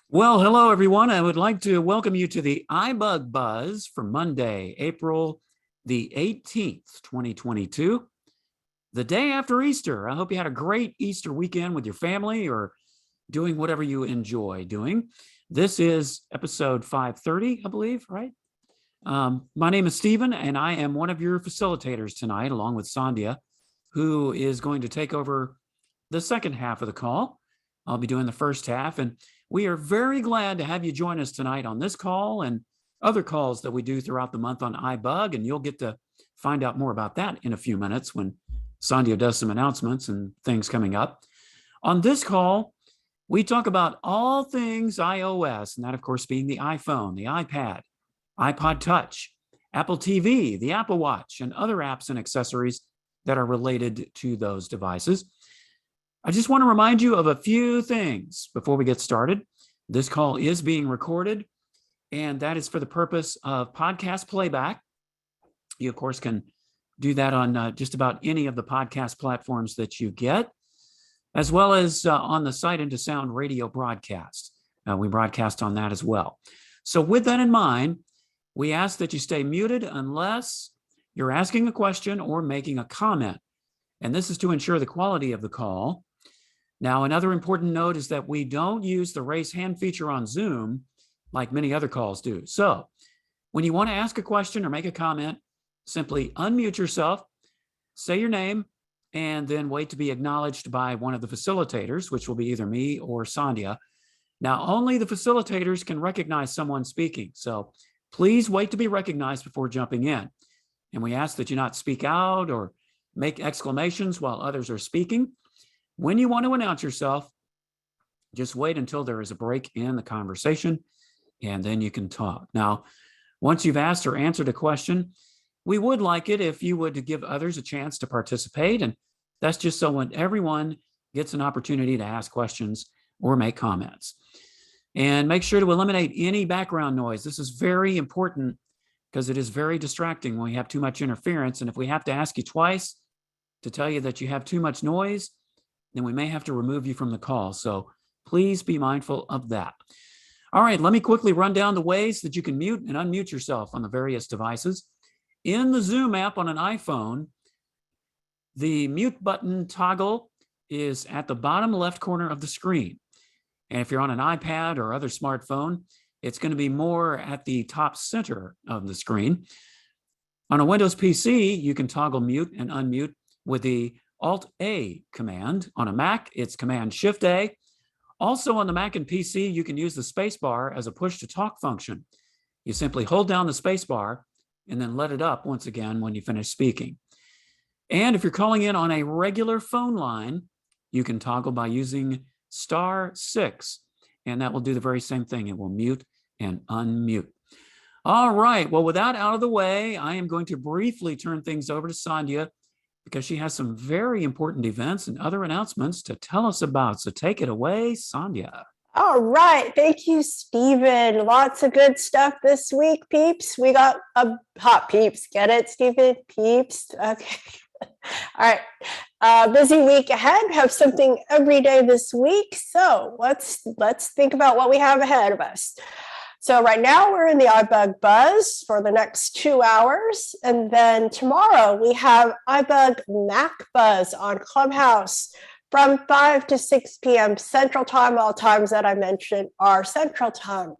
Well, hello, everyone. I would like to welcome you to the iBUG Buzz for Monday, April the 18th, 2022, the day after Easter. I hope you had a great Easter weekend with your family or doing whatever you enjoy doing. This is episode 530, I believe, right? My name is Stephen, and I am one of your facilitators tonight, along with Sandhya, who is going to take over the second half of the call. I'll be doing the first half, and we are very glad to have you join us tonight on this call and other calls that we do throughout the month on iBUG, and you'll get to find out more about that in a few minutes when Sandhya does some announcements and things coming up. On this call, we talk about all things iOS, and that, of course, being the iPhone, the iPad, iPod Touch, Apple TV, the Apple Watch, and other apps and accessories that are related to those devices. I just want to remind you of a few things before we get started. This call is being recorded, and that is for the purpose of podcast playback. You, of course, can do that on just about any of the podcast platforms that you get, as well as on the Sight into Sound radio broadcast. We broadcast on that as well. So with that in mind, we ask that you stay muted unless you're asking a question or making a comment. And this is to ensure the quality of the call. Now, another important note is that we don't use the raise hand feature on Zoom like many other calls do. So when you want to ask a question or make a comment, simply unmute yourself, say your name, and then wait to be acknowledged by one of the facilitators, which will be either me or Sandhya. Now, only the facilitators can recognize someone speaking. So please wait to be recognized before jumping in. And we ask that you not speak out or make exclamations while others are speaking. When you want to announce yourself, just wait until there is a break in the conversation, and then you can talk. Now, once you've asked or answered a question, we would like it if you would give others a chance to participate, and that's just so when everyone gets an opportunity to ask questions or make comments. And make sure to eliminate any background noise. This is very important because it is very distracting when we have too much interference, and if we have to ask you twice to tell you that you have too much noise, then we may have to remove you from the call. So please be mindful of that. All right, let me quickly run down the ways that you can mute and unmute yourself on the various devices. In the Zoom app on an iPhone, the mute button toggle is at the bottom left corner of the screen. And if you're on an iPad or other smartphone, it's going to be more at the top center of the screen. On a Windows PC, you can toggle mute and unmute with the Alt-A command. On a Mac, it's Command-Shift-A. Also on the Mac and PC, you can use the spacebar as a push-to-talk function. You simply hold down the spacebar and then let it up once again when you finish speaking. And if you're calling in on a regular phone line, you can toggle by using *6, and that will do the very same thing. It will mute and unmute. All right, well, with that out of the way, I am going to briefly turn things over to Sandhya because she has some very important events and other announcements to tell us about. So take it away, Sandhya. All right. Thank you, Stephen. Lots of good stuff this week, peeps. We got a hot peeps. Get it, Stephen? Peeps. Okay. All right. Busy week ahead. Have something every day this week. So let's think about what we have ahead of us. So right now we're in the iBUG Buzz for the next 2 hours. And then tomorrow we have iBUG Mac Buzz on Clubhouse from 5 to 6 p.m. Central Time. All times that I mentioned are Central Time.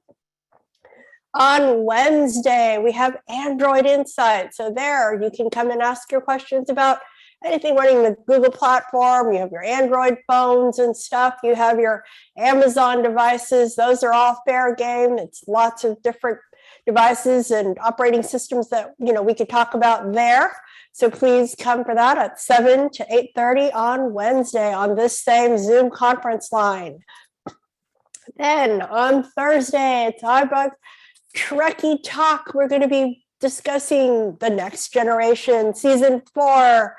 On Wednesday, we have Android Insight. So there you can come and ask your questions about anything running the Google platform. You have your Android phones and stuff. You have your Amazon devices. Those are all fair game. It's lots of different devices and operating systems that we could talk about there. So please come for that at 7 to 8:30 on Wednesday on this same Zoom conference line. Then on Thursday, it's iBUG Trekkie Talk. We're going to be discussing the Next Generation Season 4,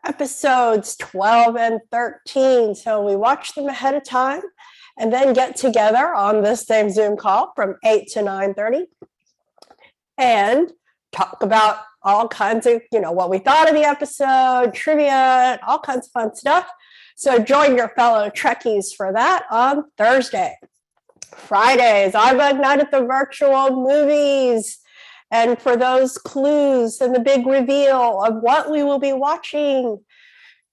episodes 12 and 13. So we watch them ahead of time and then get together on this same Zoom call from 8 to 9:30 and talk about all kinds of, what we thought of the episode, trivia, all kinds of fun stuff. So join your fellow Trekkies for that on Thursday. Fridays, iBUG night at the virtual movies. And for those clues and the big reveal of what we will be watching,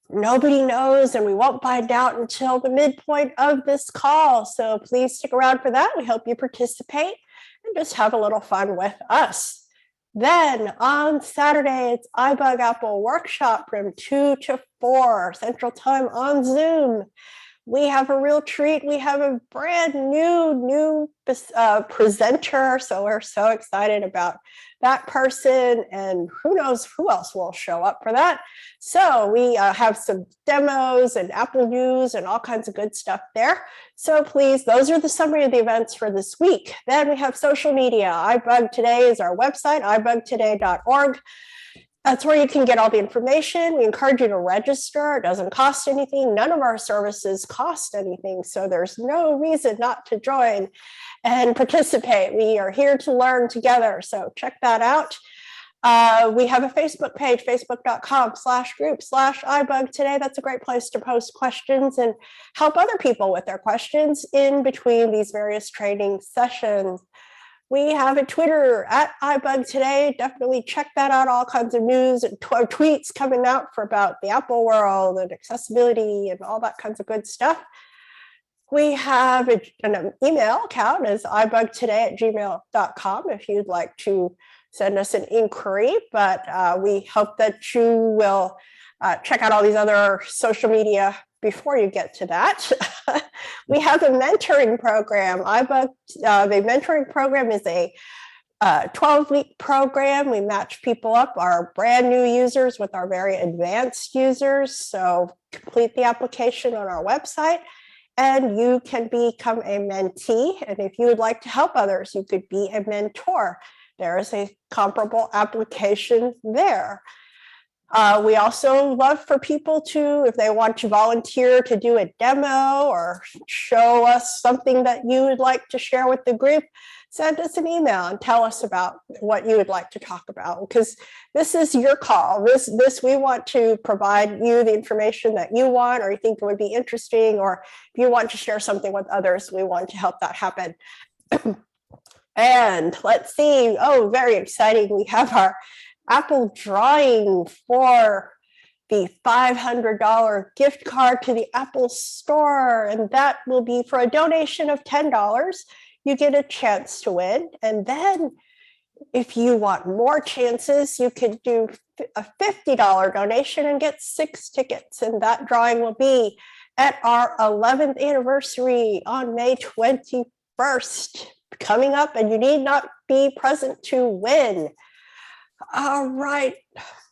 nobody knows, and we won't find out until the midpoint of this call. So please stick around for that. We hope you participate and just have a little fun with us. Then on Saturday, it's iBUG Apple Workshop from 2 to 4 Central Time on Zoom. We have a real treat. We have a brand new presenter. So we're so excited about that person, and who knows who else will show up for that. So we have some demos and Apple news and all kinds of good stuff there. So please, those are the summary of the events for this week. Then we have social media. iBUG Today is our website, ibugtoday.org. That's where you can get all the information. We encourage you to register. It doesn't cost anything. None of our services cost anything, so there's no reason not to join and participate. We are here to learn together, so check that out. We have a Facebook page, facebook.com/group/iBUG Today. That's a great place to post questions and help other people with their questions in between these various training sessions. We have a Twitter at iBUG Today. Definitely check that out. All kinds of news and tweets coming out for about the Apple world and accessibility and all that kinds of good stuff. We have an email account as ibugtoday@gmail.com if you'd like to send us an inquiry, but we hope that you will check out all these other social media before you get to that. We have a mentoring program. iBUG, the mentoring program is a 12-week program. We match people up, our brand new users with our very advanced users. So complete the application on our website and you can become a mentee. And if you would like to help others, you could be a mentor. There is a comparable application there. We also love for people to, if they want to volunteer to do a demo or show us something that you would like to share with the group, send us an email and tell us about what you would like to talk about, because this is your call. This we want to provide you the information that you want or you think would be interesting, or if you want to share something with others, we want to help that happen. And let's see, oh, very exciting. We have our Apple drawing for the $500 gift card to the Apple Store, and that will be for a donation of $10. You get a chance to win. And then if you want more chances, you can do a $50 donation and get 6 tickets. And that drawing will be at our 11th anniversary on May 21st coming up, and you need not be present to win. All right,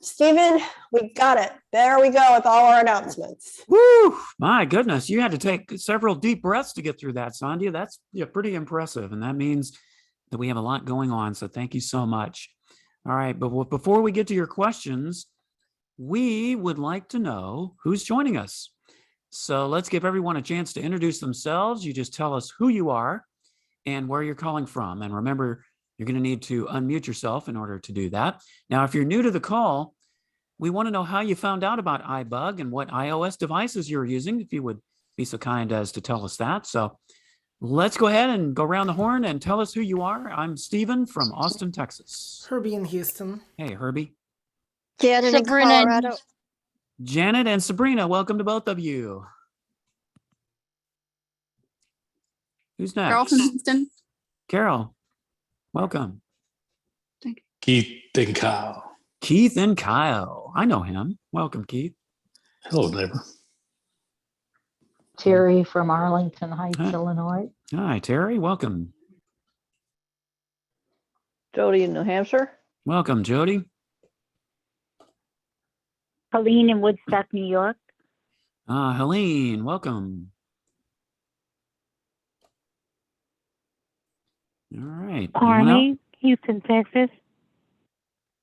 Stephen, we got it. There we go with all our announcements. Woo! My goodness, you had to take several deep breaths to get through that, Sandhya. That's pretty impressive, and that means that we have a lot going on, so thank you so much. All right, but before we get to your questions, we would like to know who's joining us. So let's give everyone a chance to introduce themselves. You just tell us who you are and where you're calling from. And remember, you're going to need to unmute yourself in order to do that. Now, if you're new to the call, we want to know how you found out about iBUG and what iOS devices you're using, if you would be so kind as to tell us that. So let's go ahead and go around the horn and tell us who you are. I'm Stephen from Austin, Texas. Herbie in Houston. Hey, Herbie. Janet in Colorado. Janet and Sabrina, welcome to both of you. Who's next? Carol from Houston. Carol, welcome. Thank you. Keith and Kyle. Keith and Kyle. I know him. Welcome, Keith. Hello, neighbor. Terry from Arlington Heights, Hi. Illinois. Hi, Terry. Welcome. Jody in New Hampshire. Welcome, Jody. Helene in Woodstock, New York. Helene, welcome. All right. Army, Houston, Texas.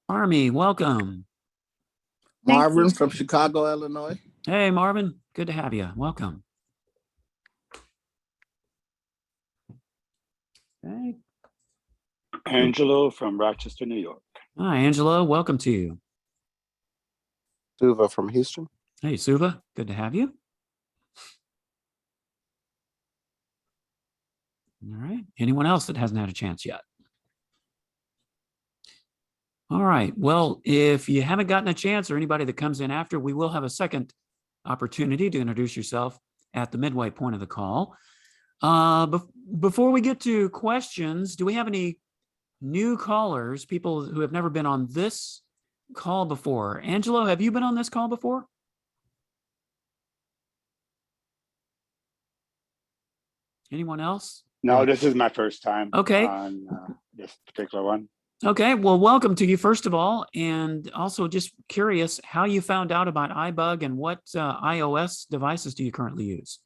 Army, welcome. Marvin from Chicago, Illinois. Hey, Marvin. Good to have you. Welcome. Okay. Angelo from Rochester, New York. Hi, Angelo. Welcome to you. Suva from Houston. Hey, Suva. Good to have you. All right. Anyone else that hasn't had a chance yet? All right. Well, if you haven't gotten a chance or anybody that comes in after, we will have a second opportunity to introduce yourself at the midway point of the call. Before we get to questions, do we have any new callers, people who have never been on this call before? Angelo, have you been on this call before? Anyone else? No, this is my first time Okay. on this particular one. Okay, well, welcome to you, first of all, and also just curious how you found out about iBUG and what iOS devices do you currently use?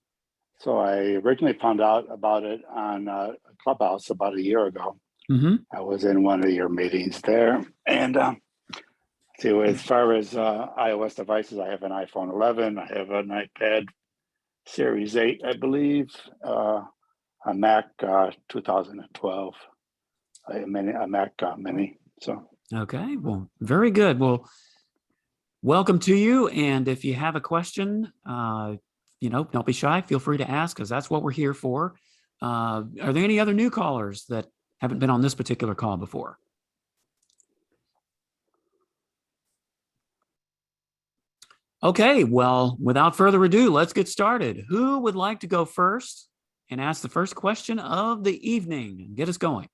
So I originally found out about it on Clubhouse about a year ago. Mm-hmm. I was in one of your meetings there. And so as far as iOS devices, I have an iPhone 11, I have an iPad Series 8, I believe, a Mac 2012. A Mac Mini. So Okay, well, very good. Well, welcome to you. And if you have a question, don't be shy. Feel free to ask, because that's what we're here for. Are there any other new callers that haven't been on this particular call before? Okay, well, without further ado, let's get started. Who would like to go first and ask the first question of the evening and get us going?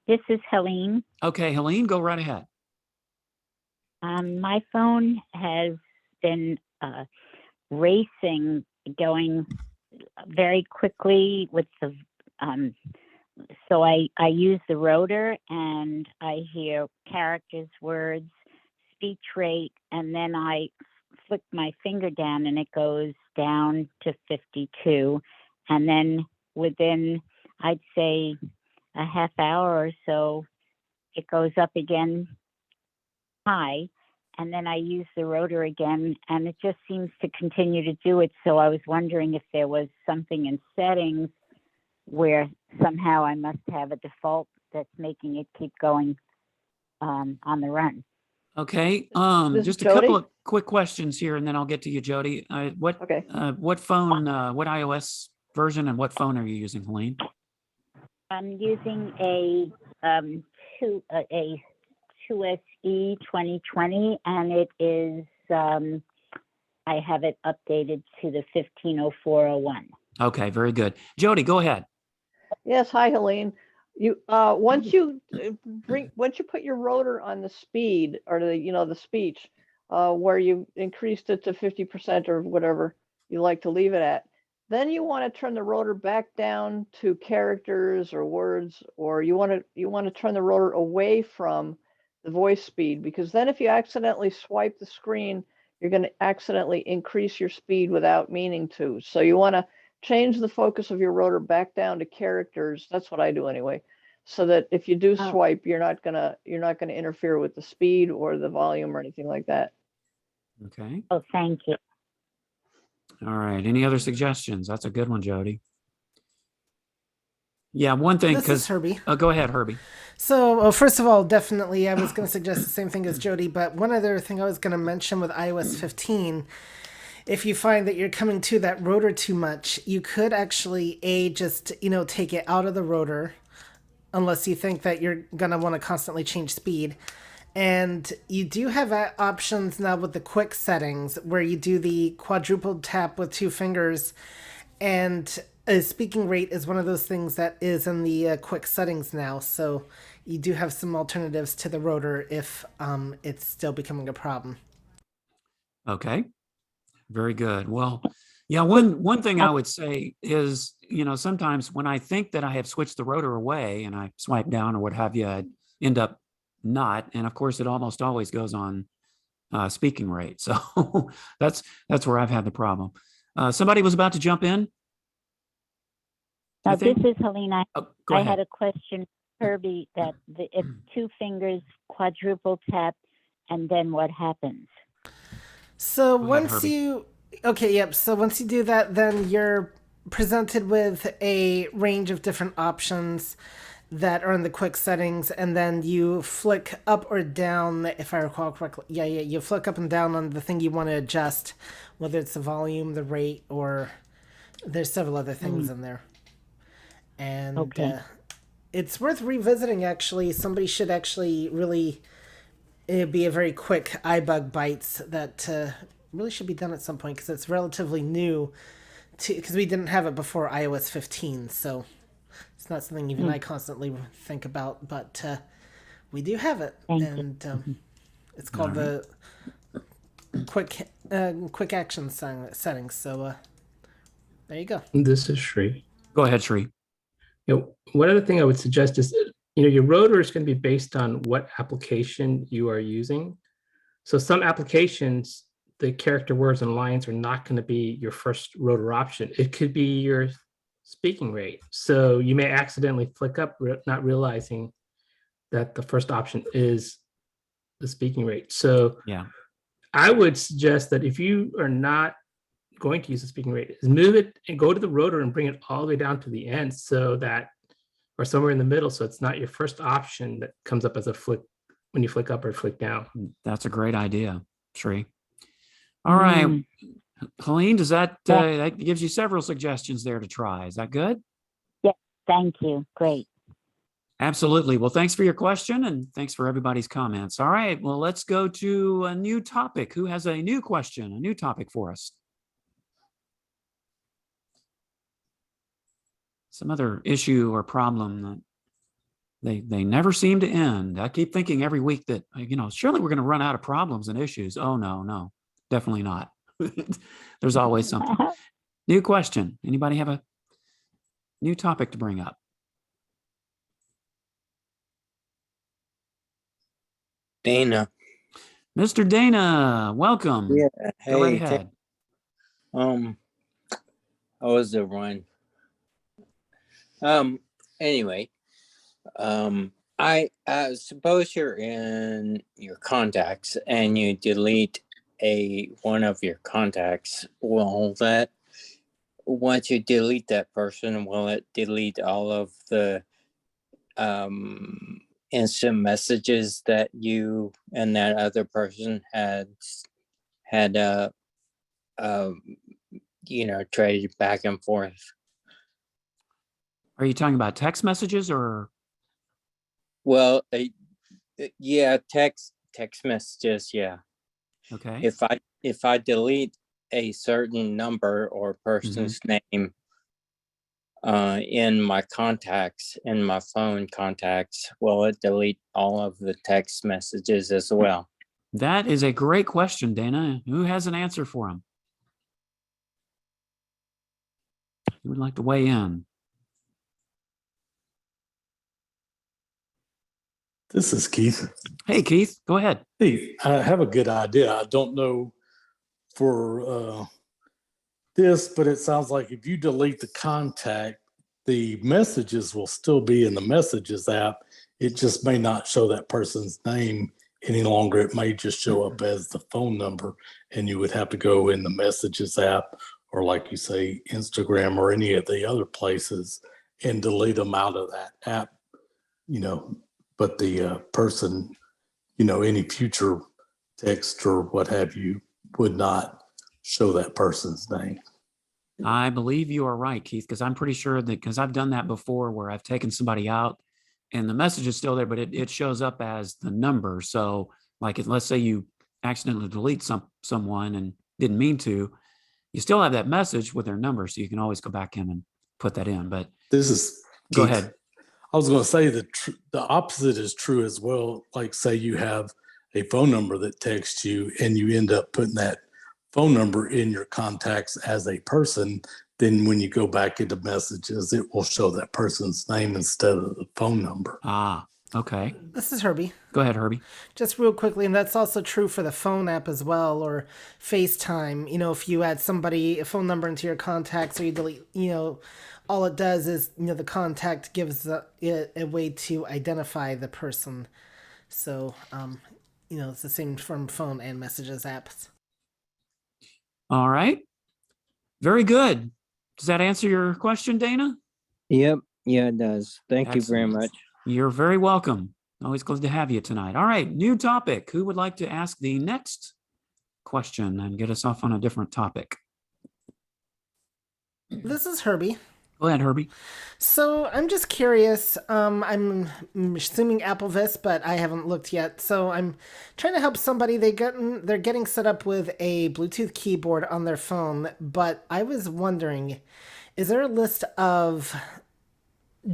This is Helene. Okay, Helene, go right ahead. My phone has been racing, going very quickly with the. So I use the rotor and I hear characters, words, speech rate, and then I flick my finger down and it goes down to 52, and then within, I'd say, a half hour or so, it goes up again high, and then I use the rotor again, and it just seems to continue to do it. So I was wondering if there was something in settings where somehow I must have a default that's making it keep going on the run. Okay, This is just a Jody? couple of quick questions here, and then I'll get to you, Jody. What phone, what iOS version and what phone are you using, Helene? I'm using a 2SE 2020, and it is, I have it updated to the 150401. Okay, very good. Jody, go ahead. Yes, hi, Helene. You once you put your rotor on the speed or the speech, where you increased it to 50% or whatever you like to leave it at, then you want to turn the rotor back down to characters or words, or you want to turn the rotor away from the voice speed, because then if you accidentally swipe the screen, you're going to accidentally increase your speed without meaning to. So you want to change the focus of your rotor back down to characters. That's what I do anyway. So that if you do swipe, you're not gonna interfere with the speed or the volume or anything like that. Okay. Oh, thank you. All right. Any other suggestions? That's a good one, Jody. Yeah, one thing, This is Herbie. Go ahead, Herbie. So, first of all, definitely, I was going to suggest the same thing as Jody, but one other thing I was going to mention with iOS 15, if you find that you're coming to that rotor too much, you could actually, just, take it out of the rotor, unless you think that you're going to want to constantly change speed. And you do have options now with the quick settings where you do the quadruple tap with two fingers, and a speaking rate is one of those things that is in the quick settings now. So you do have some alternatives to the rotor if it's still becoming a problem. Okay, very good. Well, yeah, one thing I would say is, sometimes when I think that I have switched the rotor away and I swipe down or what have you, I end up not. And of course, it almost always goes on speaking rate. So that's where I've had the problem. Somebody was about to jump in. Now, this is Helene. Go I ahead. had a question, Herbie, that if two fingers quadruple tap, and then what happens? So Go ahead, once Herbie. So once you do that, then you're presented with a range of different options that are in the quick settings, and then you flick up or down, if I recall correctly. Yeah, you flick up and down on the thing you want to adjust, whether it's the volume, the rate, or there's several other things in there. And Okay. it's worth revisiting, actually. Somebody should actually really, it'd be a very quick iBug bites that really should be done at some point, because it's relatively new, because we didn't have it before iOS 15, so it's not something even I constantly think about, but we do have it. Thank And it's called the quick action settings. So there you go. This is Shri. Go ahead, Sri. One other thing I would suggest is, your rotor is going to be based on what application you are using. So some applications, the character words and lines are not going to be your first rotor option. It could be your speaking rate. So you may accidentally flick up, not realizing that the first option is the speaking rate. So Yeah. I would suggest that if you are not going to use the speaking rate, is move it and go to the rotor and bring it all the way down to the end, so that, or somewhere in the middle, so it's not your first option that comes up as a flick when you flick up or flick down. That's a great idea, Sri. All right. Helene, does that that gives you several suggestions there to try? Is that good? Yeah, thank you. Great. Absolutely. Well, thanks for your question, and thanks for everybody's comments. All right. Well, let's go to a new topic. Who has a new question, a new topic for us? Some other issue or problem that they never seem to end. I keep thinking every week that, surely we're going to run out of problems and issues. Oh, no, definitely not. There's always something. New question. Anybody have a new topic to bring up? Dana. Mr. Dana, welcome. Yeah. Go right Hey. ahead. How was everyone? Anyway, I suppose you're in your contacts and you delete one of your contacts. Will that, once you delete that person, will it delete all of the instant messages that you and that other person had traded back and forth? Are you talking about text messages or? Well, yeah, text messages. Yeah. Okay. If I delete a certain number or person's name in my contacts, in my phone contacts, will it delete all of the text messages as well? That is a great question, Dana. Who has an answer for him? Who would like to weigh in? This is Keith. Hey, Keith, go ahead. Hey, I have a good idea. I don't know for this, but it sounds like if you delete the contact, the messages will still be in the Messages app. It just may not show that person's name any longer. It may just show up as the phone number, and you would have to go in the Messages app, or like you say, Instagram or any of the other places, and delete them out of that app, but the person, any future text or what have you would not show that person's name. I believe you are right, Keith, because I'm pretty sure that, because I've done that before where I've taken somebody out and the message is still there, but it shows up as the number. So like, let's say you accidentally delete someone and didn't mean to, you still have that message with their number. So you can always go back in and put that in, but this is go Keith. ahead. I was going to say the opposite is true as well. Like say you have a phone number that texts you and you end up putting that phone number in your contacts as a person, then when you go back into Messages, it will show that person's name instead of the phone number. Ah, okay. This is Herbie. Go ahead, Herbie. Just real quickly, and that's also true for the phone app as well, or FaceTime. If you add a phone number into your contacts, or you delete, all it does is, the contact gives it a way to identify the person. So, it's the same from phone and Messages apps. All right. Very good. Does that answer your question, Dana? Yep. Yeah, it does. Thank you very Excellent. much. You're very welcome. Always glad to have you tonight. All right, new topic. Who would like to ask the next question and get us off on a different topic? This is Herbie. Go ahead, Herbie. So I'm just curious. I'm assuming AppleVis, but I haven't looked yet. So I'm trying to help somebody. They're getting set up with a Bluetooth keyboard on their phone. But I was wondering, is there a list of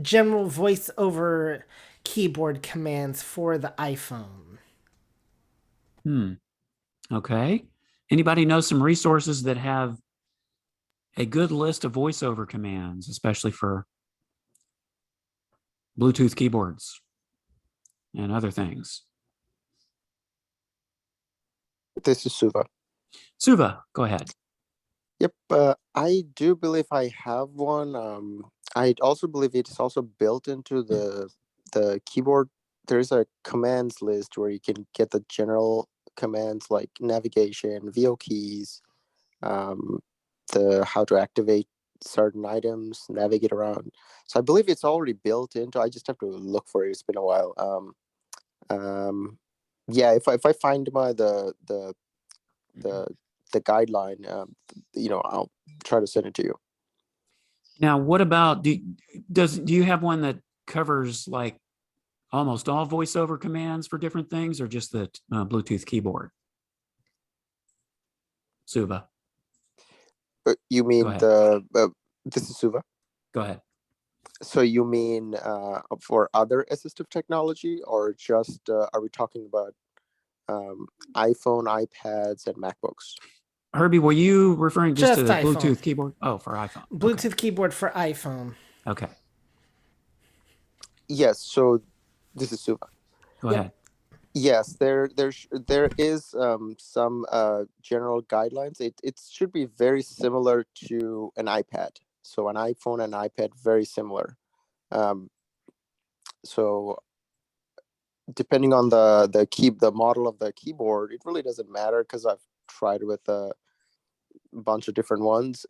general voice over keyboard commands for the iPhone? Okay. Anybody know some resources that have a good list of voiceover commands, especially for Bluetooth keyboards and other things? This is Suva. Suva, go ahead. Yep, I do believe I have one. I also believe it is also built into the keyboard. There's a commands list where you can get the general commands like navigation, VO keys, the how to activate certain items, navigate around. So I believe it's already built into. I just have to look for it. It's been a while. Yeah, if I find the guideline, I'll try to send it to you. Now, what about do you have one that covers like almost all voiceover commands for different things, or just the Bluetooth keyboard? Suva. You mean this is Suva? Go ahead. So you mean for other assistive technology, or just are we talking about iPhone, iPads, and MacBooks? Herbie, were you referring just to the iPhone. Bluetooth keyboard? Oh, for iPhone. Bluetooth keyboard for iPhone. Okay. Yes. So this is Suva. Go ahead. Yes, there is some general guidelines. It should be very similar to an iPad. So an iPhone and iPad, very similar. So depending on the model of the keyboard, it really doesn't matter because I've tried with a bunch of different ones.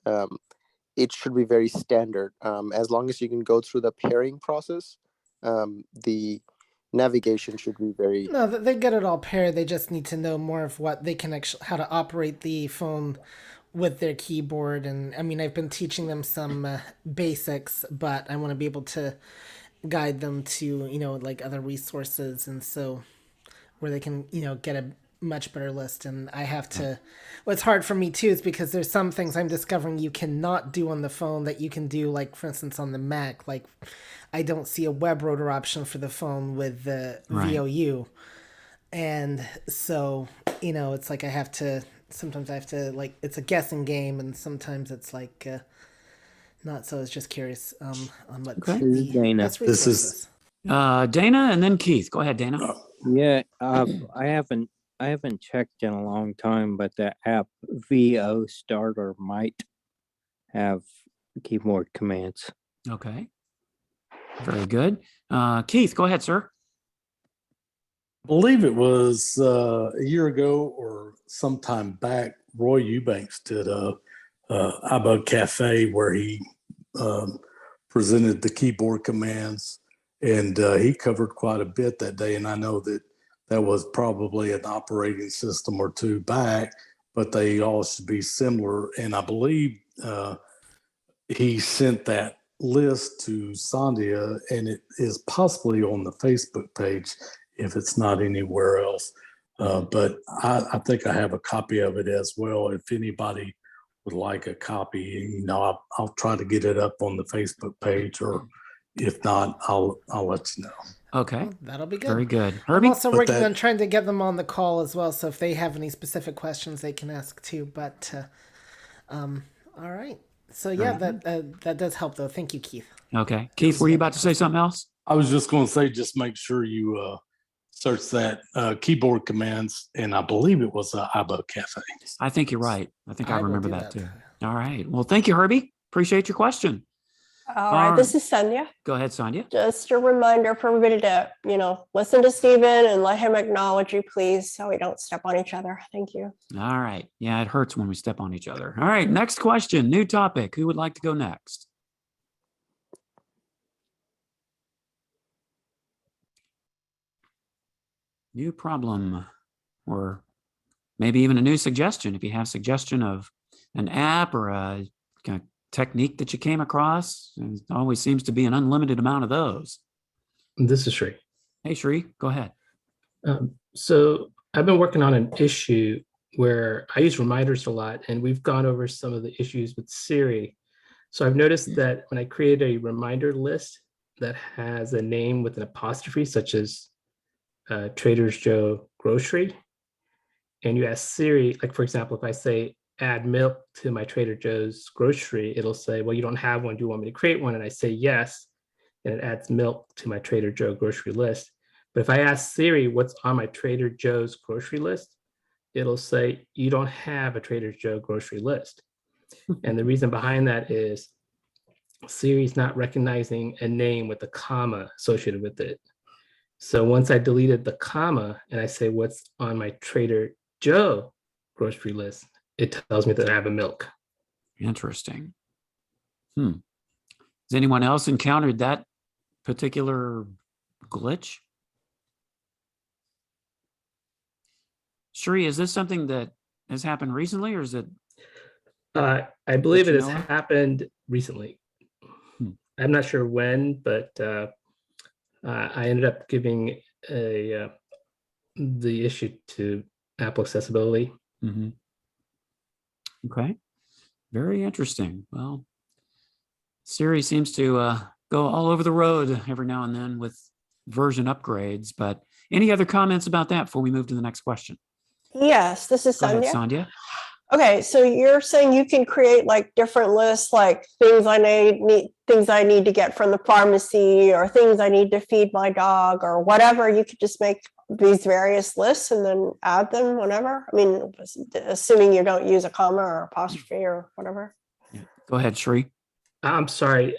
It should be very standard. As long as you can go through the pairing process, the navigation should be very. No, they get it all paired. They just need to know more of what they can actually, how to operate the phone with their keyboard. And I mean, I've been teaching them some basics, but I want to be able to guide them to, like other resources. And so where they can, get a much better list. And I have to, what's hard for me too is because there's some things I'm discovering you cannot do on the phone that you can do, like for instance on the Mac. Like I don't see a web rotor option for the phone with the VOU. And so, it's like sometimes I have to, like, it's a guessing game, and sometimes it's like not. So I was just curious on what Dana. best resources. Dana and then Keith. Go ahead, Dana. Yeah, I haven't checked in a long time, but the app VO Starter might have keyboard commands. Okay. Very good. Keith, go ahead, sir. I believe it was a year ago or sometime back, Roy Eubanks did a iBUG Cafe where he presented the keyboard commands, and he covered quite a bit that day. And I know that was probably an operating system or two back, but they all should be similar. And I believe he sent that list to Sandhya, and it is possibly on the Facebook page if it's not anywhere else. But I think I have a copy of it as well. If anybody would like a copy, I'll try to get it up on the Facebook page, or if not, I'll let you know. Okay. Well, that'll be good. Very good. Herbie? I'm also working on trying to get them on the call as well. So if they have any specific questions, they can ask too. But all right. So yeah, that does help though. Thank you, Keith. Okay. Keith, were you about to say something else? I was just going to say, just make sure you search that keyboard commands, and I believe it was iBUG Cafe. I think you're right. I think I remember that too. All right. Well, thank you, Herbie. Appreciate your question. All right, this is Sandhya. Go ahead, Sandhya. Just a reminder for everybody to, listen to Stephen and let him acknowledge you, please, so we don't step on each other. Thank you. All right. Yeah, it hurts when we step on each other. All right, next question, new topic. Who would like to go next? new problem, or maybe even a new suggestion. If you have suggestion of an app or a kind of technique that you came across, it always seems to be an unlimited amount of those. This is Sri. Hey, Sri, go ahead. So I've been working on an issue where I use reminders a lot, and we've gone over some of the issues with Siri. So I've noticed that when I create a reminder list that has a name with an apostrophe, such as Trader Joe Grocery, and you ask Siri, like for example, if I say add milk to my Trader Joe's grocery, it'll say, well, you don't have one. Do you want me to create one? And I say yes, and it adds milk to my Trader Joe grocery list. But if I ask Siri what's on my Trader Joe's grocery list, it'll say, you don't have a Trader Joe grocery list. And the reason behind that is Siri's not recognizing a name with a comma associated with it. So once I deleted the comma and I say what's on my Trader Joe grocery list, it tells me that I have a milk. Interesting. Has anyone else encountered that particular glitch? Sri, is this something that has happened recently, or is it? I believe it has happened recently. I'm not sure when, but I ended up giving the issue to Apple Accessibility. Mm-hmm. Okay, very interesting. Well, Siri seems to go all over the road every now and then with version upgrades, but any other comments about that before we move to the next question? Yes, this is Go ahead, Sandhya. Sandhya. Okay, so you're saying you can create like different lists, like things I need to get from the pharmacy, or things I need to feed my dog, or whatever. You could just make these various lists and then add them whenever. I mean, assuming you don't use a comma or apostrophe or whatever. Yeah. Go ahead, Sri. I'm sorry,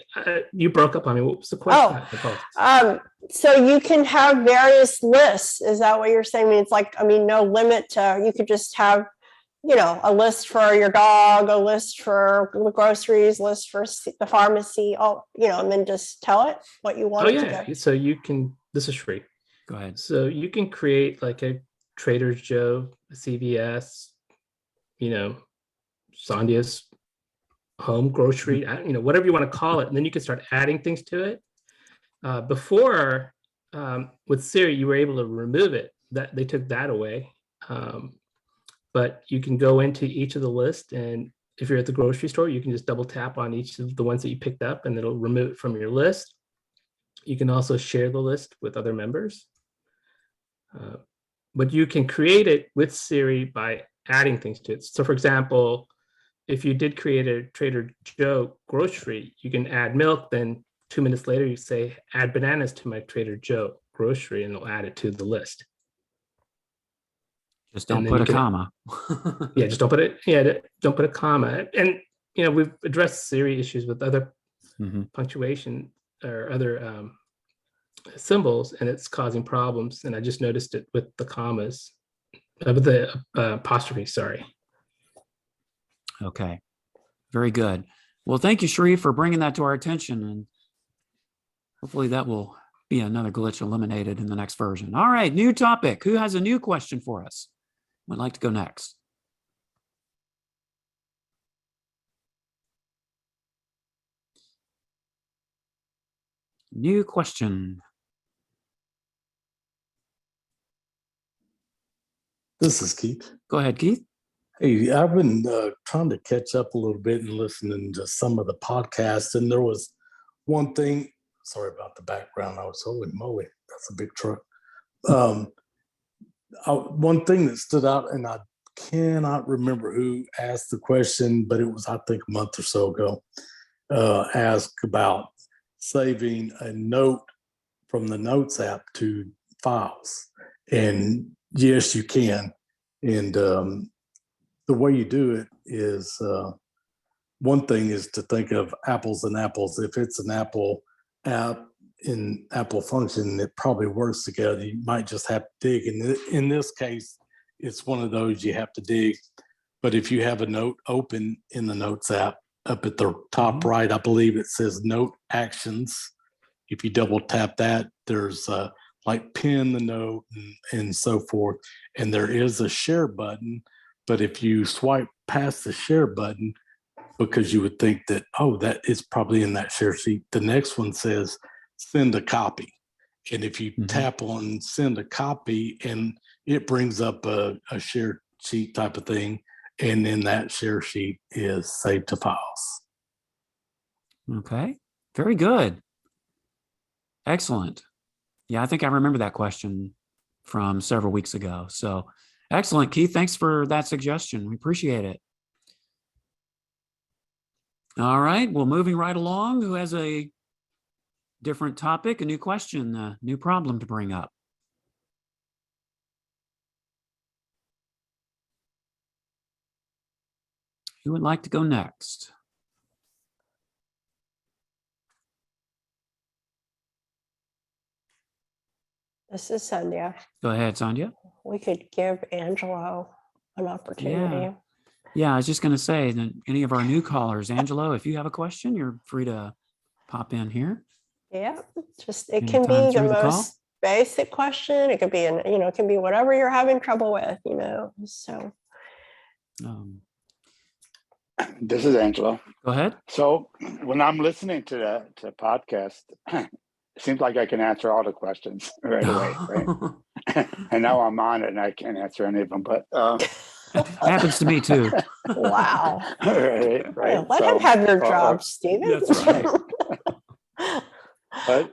you broke up on me. What was the question? So you can have various lists. Is that what you're saying? I mean, it's like, I mean, no limit to, you could just have, you know, a list for your dog, a list for the groceries, list for the pharmacy, all, you know, and then just tell it what you want it to get. So you can, this is Sri. Go ahead. So you can create like a Trader Joe, a CVS, you know, Sandhya's home grocery, you know, whatever you want to call it. And then you can start adding things to it. Before, with Siri, you were able to remove it. That they took that away. But you can go into each of the list, and if you're at the grocery store, you can just double tap on each of the ones that you picked up, and it'll remove it from your list. You can also share the list with other members. But you can create it with Siri by adding things to it. So for example, if you did create a Trader Joe grocery, you can add milk, then 2 minutes later you say, add bananas to my Trader Joe grocery, and it'll add it to the list. Just don't put a comma. Yeah, just don't put it. Yeah, don't put a comma. And you know, we've addressed Siri issues with other punctuation or other symbols, and it's causing problems. And I just noticed it with the commas, with the apostrophe. Sorry. Okay, very good. Well, thank you, Sri, for bringing that to our attention, and hopefully that will be another glitch eliminated in the next version. All right, new topic. Who has a new question for us? Would like to go next? New question. This is Keith. Go ahead, Keith. Hey, I've been trying to catch up a little bit and listening to some of the podcasts, and there was one thing. Sorry about the background. I was, holy moly, that's a big truck. One thing that stood out, and I cannot remember who asked the question, but it was, I think, a month or so ago, asked about saving a note from the Notes app to files. And yes, you can. And the way you do it is, one thing is to think of apples and apples. If it's an Apple app in Apple function, it probably works together. You might just have to dig. And in this case, it's one of those you have to dig. But if you have a note open in the Notes app, up at the top right, I believe it says Note Actions. If you double tap that, there's like pin the note and so forth. And there is a share button, but if you swipe past the share button, because you would think that, oh, that is probably in that share sheet, the next one says send a copy. And if you tap on send a copy, and it brings up a share sheet type of thing, and then that share sheet is saved to files. Okay, very good. Excellent. Yeah, I think I remember that question from several weeks ago. So excellent, Keith. Thanks for that suggestion. We appreciate it. All right, well, moving right along, who has a different topic, a new question, a new problem to bring up? Who would like to go next? This is Sandhya. Go ahead, Sandhya. We could give Angelo an opportunity. Yeah, I was just going to say that any of our new callers, Angelo, if you have a question, you're free to pop in here. Yeah, just it can be Anytime the through the call. most basic question. It could be it can be whatever you're having trouble with, So This is Angelo. Go ahead. So when I'm listening to the podcast, it seems like I can answer all the questions right away, right? And now I'm on it and I can't answer any of them, but happens to me too. Wow. right. Yeah, let him have your job, Stephen. That's right.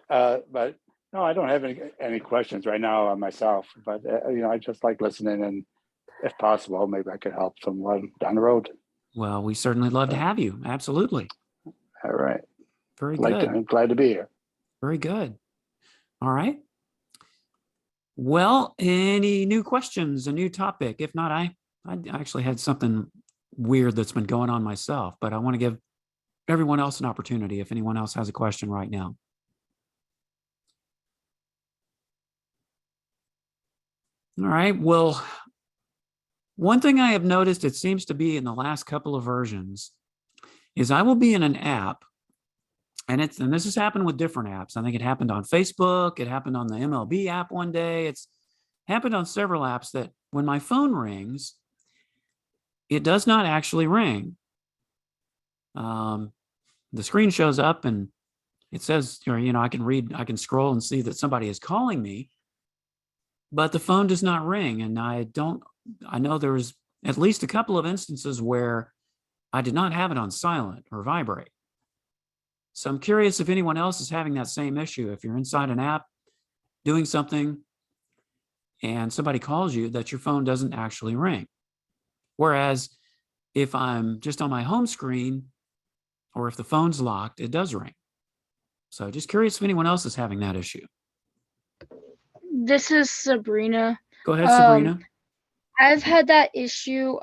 But no, I don't have any questions right now on myself. But I just like listening, and if possible, maybe I could help someone down the road. Well, we certainly love to have you. Absolutely. All right. Very good. I'm glad to be here. Very good. All right. Well, any new questions, a new topic? If not, I actually had something weird that's been going on myself, but I want to give everyone else an opportunity if anyone else has a question right now. All right. Well, one thing I have noticed, it seems to be in the last couple of versions, is I will be in an app, and this has happened with different apps. I think it happened on Facebook. It happened on the MLB app one day. It's happened on several apps that when my phone rings, it does not actually ring. The screen shows up and it says, I can scroll and see that somebody is calling me, but the phone does not ring. And I know there was at least a couple of instances where I did not have it on silent or vibrate. So I'm curious if anyone else is having that same issue. If you're inside an app doing something and somebody calls you, that your phone doesn't actually ring. Whereas if I'm just on my home screen or if the phone's locked, it does ring. So just curious if anyone else is having that issue. This is Sabrina. Go ahead, Sabrina. I've had that issue.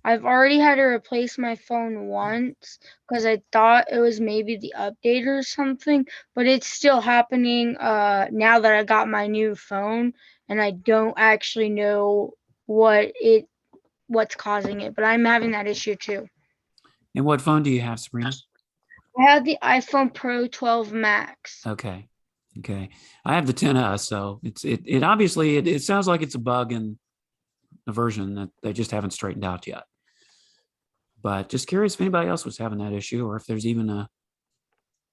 I've already had to replace my phone once because I thought it was maybe the update or something, but it's still happening now that I got my new phone, and I don't actually know what's causing it, but I'm having that issue too. And what phone do you have, Sabrina? I have the iPhone Pro 12 Max. Okay. I have the 10s, so it obviously it sounds like it's a bug in a version that they just haven't straightened out yet. But just curious if anybody else was having that issue, or if there's even a.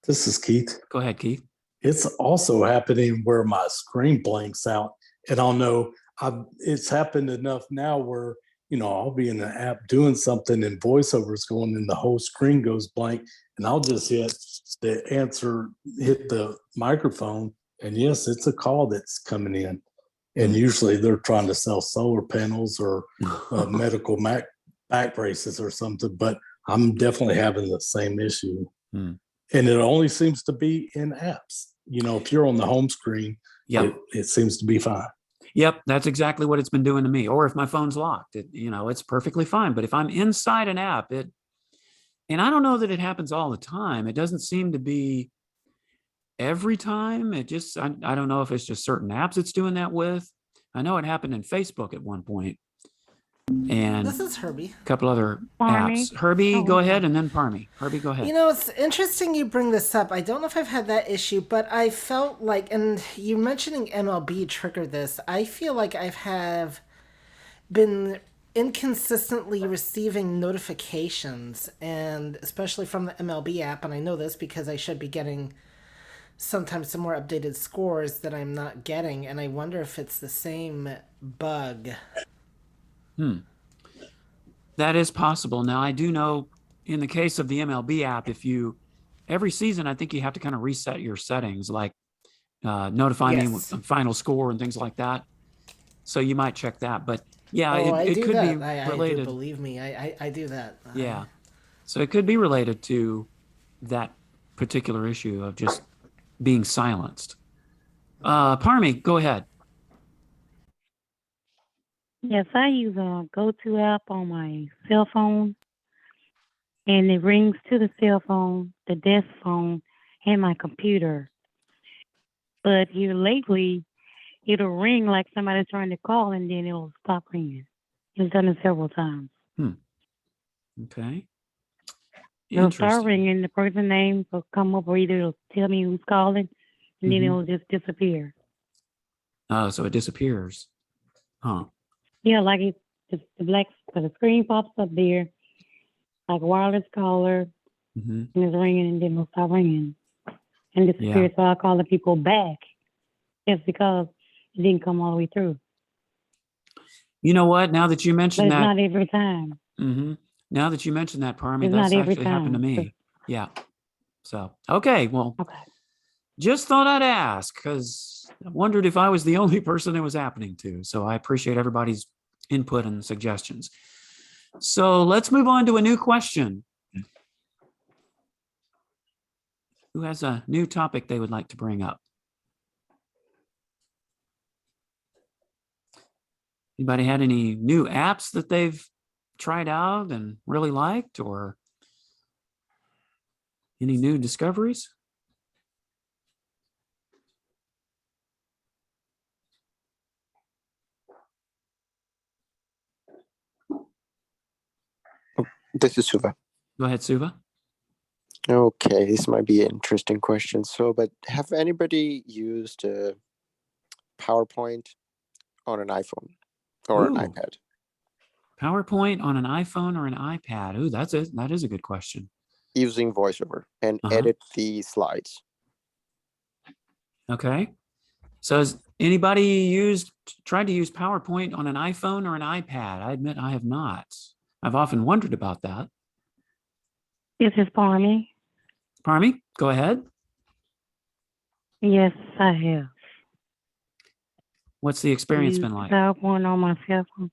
This is Keith. Go ahead, Keith. It's also happening where my screen blanks out, and I'll know it's happened enough now where I'll be in an app doing something and voiceover is going and the whole screen goes blank, and I'll just hit the microphone, and yes, it's a call that's coming in, and usually they're trying to sell solar panels or medical back braces or something, but I'm definitely having the same issue. And it only seems to be in apps. If you're on the home screen, it seems to be fine. Yep, that's exactly what it's been doing to me. Or if my phone's locked, it's perfectly fine. But if I'm inside an app, and I don't know that it happens all the time. It doesn't seem to be every time. I don't know if it's just certain apps it's doing that with. I know it happened in Facebook at one point. And this is Herbie. a couple other Barney. apps. Herbie, Oh, go okay. ahead, and then Parmy. Herbie, go ahead. You know, it's interesting you bring this up. I don't know if I've had that issue, but I felt like, and you mentioning MLB triggered this. I feel like have been inconsistently receiving notifications, and especially from the MLB app. And I know this because I should be getting sometimes some more updated scores that I'm not getting, and I wonder if it's the same bug. That is possible. Now, I do know in the case of the MLB app, every season, I think you have to kind of reset your settings, like notify me with final score and things like that. So you might check that. But yeah, I it do could that. be I related. do, believe me, I do that. Yeah. So it could be related to that particular issue of just being silenced. Parmy, go ahead. Yes, I use a go-to app on my cell phone, and it rings to the cell phone, the desk phone, and my computer. But here lately, it'll ring like somebody's trying to call, and then it'll stop ringing. It's done it several times. Okay. It'll start ringing, the person's name will come up, or either it'll tell me who's calling, and then it'll just disappear. Oh, so it disappears. Huh. Yeah, like the screen pops up there, like a wireless caller, and it's ringing, and then it'll stop ringing and disappear. Yeah. So I call the people back just because it didn't come all the way through. You know what? Now that you mentioned But it's that, not every time. now that you mentioned that, Parmy, It's that's not every actually happened to time. me. Yeah. So, okay. Well, just thought I'd ask because I wondered if I was the only person it was happening to. So I appreciate everybody's input and suggestions. So let's move on to a new question. Who has a new topic they would like to bring up? Anybody had any new apps that they've tried out and really liked, or any new discoveries? This is Suva. Go ahead, Suva. Okay, this might be an interesting question. So, but have anybody used PowerPoint on an iPhone or an iPad? PowerPoint on an iPhone or an iPad? Ooh, that is a good question. Using VoiceOver and edit the slides. Okay. So has anybody tried to use PowerPoint on an iPhone or an iPad? I admit I have not. I've often wondered about that. This is Parmy. Parmy, go ahead. Yes, I have. What's the experience been like? PowerPoint on my cell phone.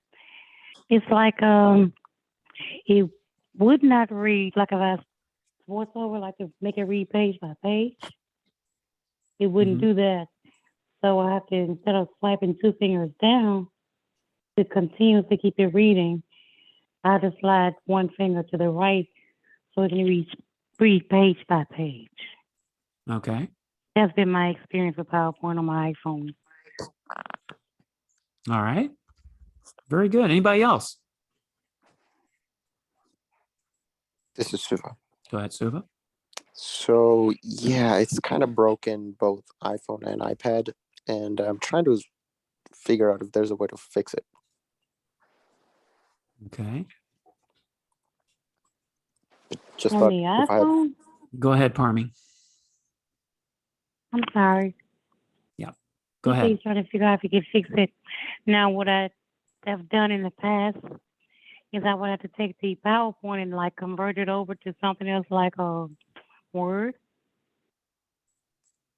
It's like it would not read, like if I voice over, like to make it read page by page. It wouldn't do that. So I have to, instead of swiping two fingers down to continuously keep it reading, I have to slide one finger to the right so it can read page by page. Okay. That's been my experience with PowerPoint on my iPhone. All right. Very good. Anybody else? This is Suva. Go ahead, Suva. So yeah, it's kind of broken both iPhone and iPad, and I'm trying to figure out if there's a way to fix it. Okay. Just on thought the if I had, iPhone? Go ahead, Parmy. I'm sorry. Yeah. Go ahead. He's trying to figure out if he can fix it. Now, what I have done in the past is I would have to take the PowerPoint and like convert it over to something else like a Word,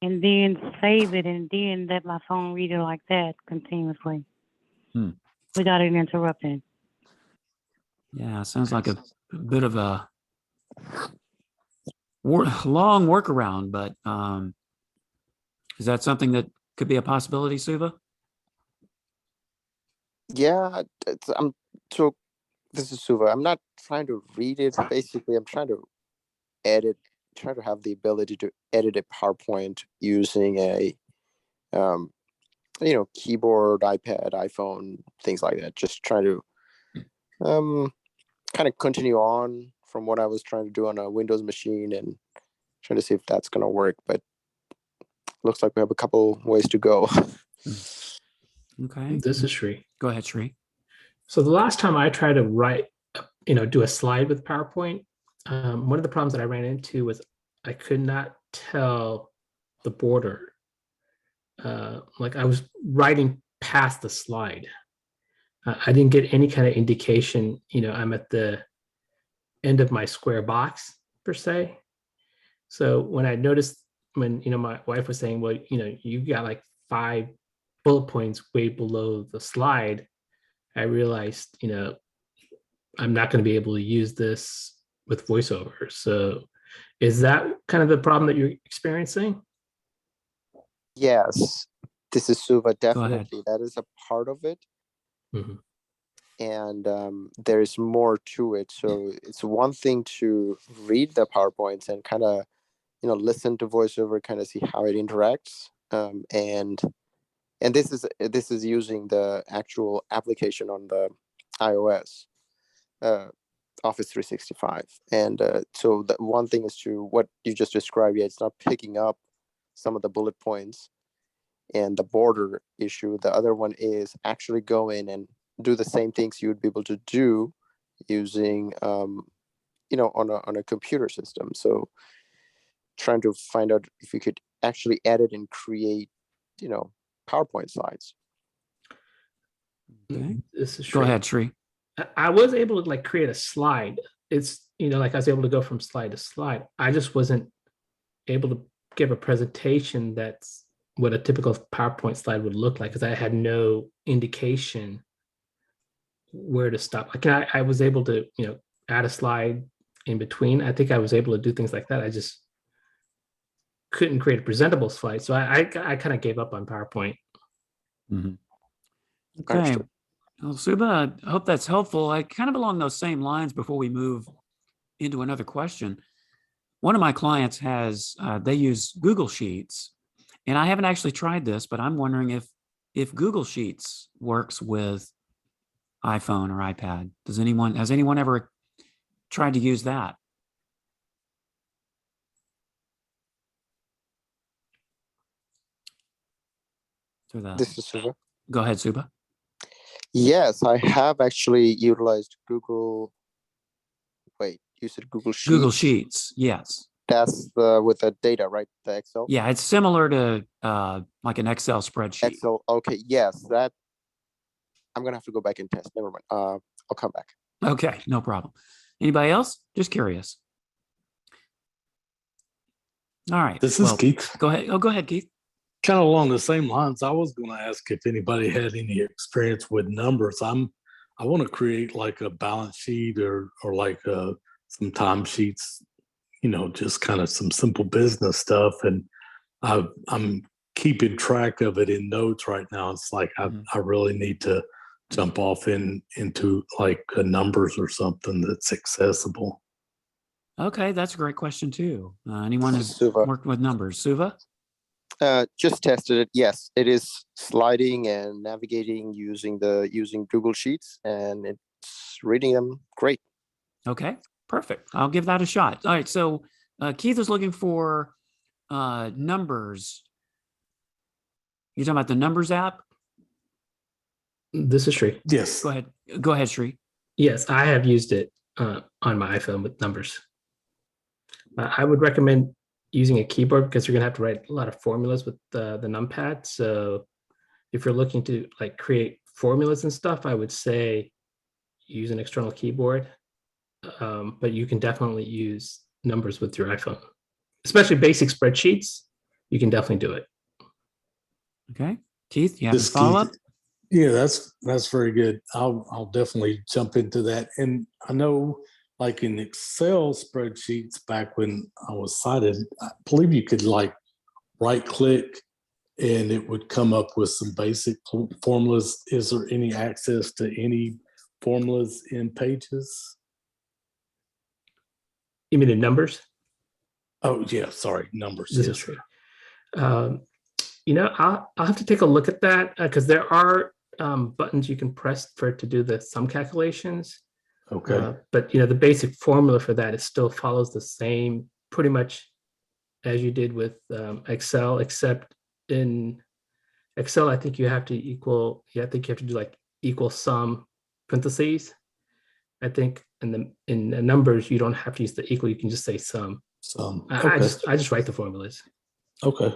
and then save it, and then let my phone read it like that continuously without it interrupting. Yeah, sounds like a bit of a long workaround, but is that something that could be a possibility, Suva? yeah, so this is Suva. I'm not trying to read it. Basically, I'm trying to try to have the ability to edit a PowerPoint using a keyboard, iPad, iPhone, things like that. Just try to Kind of continue on from what I was trying to do on a Windows machine and trying to see if that's going to work. But looks like we have a couple ways to go. Okay. This is Shri. Go ahead, Shri. So the last time I tried to write, do a slide with PowerPoint, one of the problems that I ran into was I could not tell the border. Like I was writing past the slide. I didn't get any kind of indication, I'm at the end of my square box per se. So when I noticed when, my wife was saying, well, you got like 5 bullet points way below the slide, I realized, I'm not going to be able to use this with VoiceOver. So is that kind of the problem that you're experiencing? Yes, this is Suva. Definitely, that is a part of it. Mm-hmm. And there's more to it. So it's one thing to read the PowerPoints and kind of, listen to VoiceOver, kind of see how it interacts. And this is using the actual application on the iOS, Office 365. And so the one thing is to what you just described. Yeah, it's not picking up some of the bullet points and the border issue. The other one is actually go in and do the same things you would be able to do using, on a computer system. So trying to find out if you could actually edit and create, PowerPoint slides. Okay. This is Go ahead, Shri. I was able to create a slide. It's, like I was able to go from slide to slide. I just wasn't able to give a presentation that's what a typical PowerPoint slide would look like because I had no indication where to stop. I was able to, add a slide in between. I think I was able to do things like that. I just couldn't create a presentable slide. So I kind of gave up on PowerPoint. Mm-hmm. Okay. Well, Suba, I hope that's helpful. I kind of along those same lines before we move into another question. One of my clients has, they use Google Sheets, and I haven't actually tried this, but I'm wondering if Google Sheets works with iPhone or iPad. Has anyone ever tried to use that? This is Suba. Go ahead, Suba. Yes, I have actually utilized Google. Wait, you said Google Sheets? Google Sheets, yes. That's with the data, right? The Excel? Yeah, it's similar to like an Excel spreadsheet. Excel, okay, yes. That I'm gonna have to go back and test. Never mind. I'll come back. Okay, no problem. Anybody else? Just curious. All right. This is Keith. Go ahead. Oh, go ahead, Keith. Kind of along the same lines, I was going to ask if anybody had any experience with numbers. I want to create like a balance sheet or like some time sheets, just kind of some simple business stuff. And I'm keeping track of it in notes right now. It's like I really need to jump off into like numbers or something that's accessible. Okay, that's a great question too. Anyone has worked with numbers? Suva? Just tested it. Yes, it is sliding and navigating using Google Sheets, and it's reading them great. Okay, perfect. I'll give that a shot. All right, so Keith is looking for numbers. You're talking about the Numbers app? This is Shri. Yes. Go ahead. Go ahead, Shri. Yes, I have used it on my iPhone with numbers. I would recommend using a keyboard because you're going to have to write a lot of formulas with the numpad. So if you're looking to create formulas and stuff, I would say use an external keyboard. But you can definitely use numbers with your iPhone, especially basic spreadsheets. You can definitely do it. Okay, Keith, you have a follow-up? Yeah, that's very good. I'll definitely jump into that. And I know, like in Excel spreadsheets back when I was cited, I believe you could right click and it would come up with some basic formulas. Is there any access to any formulas in Pages? You mean the numbers? Oh yeah, sorry, numbers. This is true. I'll have to take a look at that because there are buttons you can press for it to do the sum calculations. Okay. But the basic formula for that, it still follows the same pretty much as you did with Excel, except in Excel, I think you have to do like equal sum parentheses. I think in the numbers, you don't have to use the equal, you can just say sum. I just write the formulas. Okay.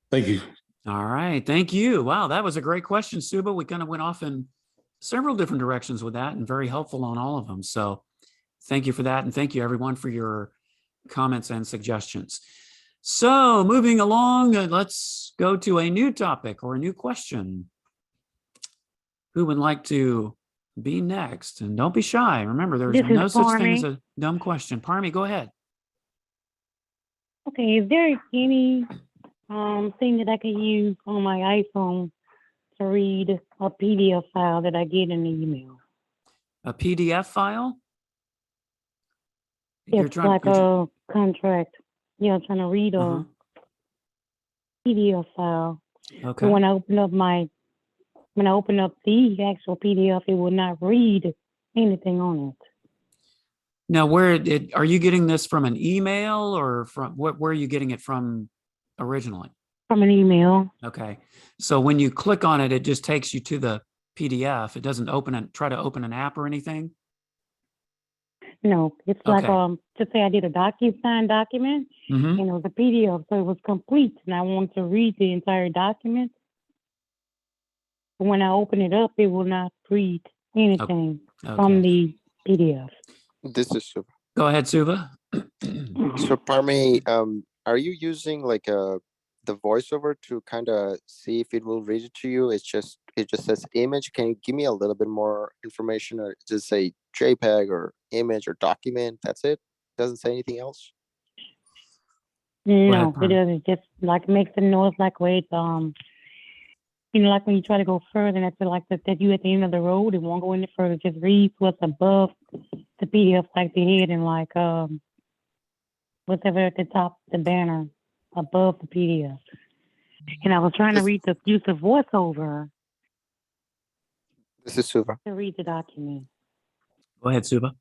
Thank you. All right. Thank you. Wow, that was a great question, Suba. We kind of went off in several different directions with that and very helpful on all of them. So thank you for that. And thank you everyone for your comments and suggestions. So moving along, let's go to a new topic or a new question. Who would like to be next? And don't be shy. Remember, there's no such thing as a dumb question. Parmi, go ahead. Okay, is there any thing that I can use on my iPhone to read a PDF file that I get in the email? A PDF file? It's like a contract. Yeah, I'm trying to read a PDF file. Okay. But when I open up the actual PDF, it will not read anything on it. Now, are you getting this from an email or from where are you getting it from originally? From an email. Okay. So when you click on it, it just takes you to the PDF. It doesn't try to open an app or anything? No, it's like to say I did a DocuSign document and it was a PDF, so it was complete, and I wanted to read the entire document. But when I open it up, it will not read anything from the PDF. This is Suba. Go ahead, Suba. So Parmi, are you using like the voiceover to kind of see if it will read it to you? It just says image. Can you give me a little bit more information, or just say JPEG or image or document? That's it. Doesn't say anything else. No, it doesn't. Just like makes the noise like wait, like when you try to go further, and I feel like that you at the end of the road, it won't go any further. It just reads what's above the PDF, like the head and like whatever at the top, the banner above the PDF. And I was trying to use the voiceover. This is Suba. To read the document. Go ahead, Suba.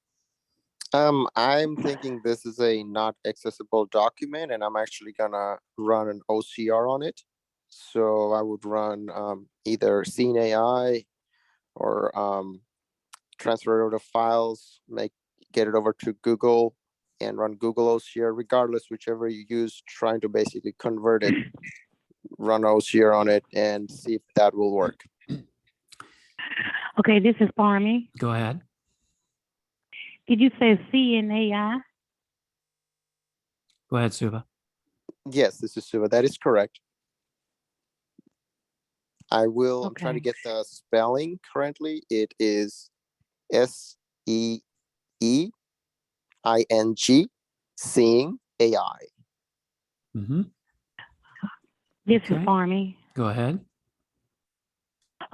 I'm thinking this is a not accessible document, and I'm actually gonna run an OCR on it. So I would run either Scene AI or transfer it over to files, get it over to Google and run Google OCR, regardless, whichever you use, trying to basically convert it, run OCR on it and see if that will work. Okay, this is Parmi. Go ahead. Did you say CNAI? Go ahead, Suba. Yes, this is Suba. That is correct. I'm trying to get the spelling currently. It is SEEING, seeing AI. This is Parmi. Go ahead.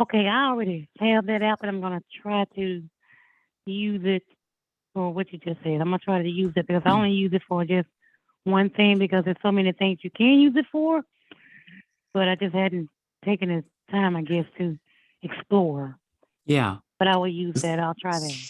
Okay, I already have that app, and I'm going to try to use it for what you just said. I'm going to try to use it because I only use it for just one thing, because there's so many things you can use it for, but I just hadn't taken the time, I guess, to explore. Yeah. But I will use that. I'll try that.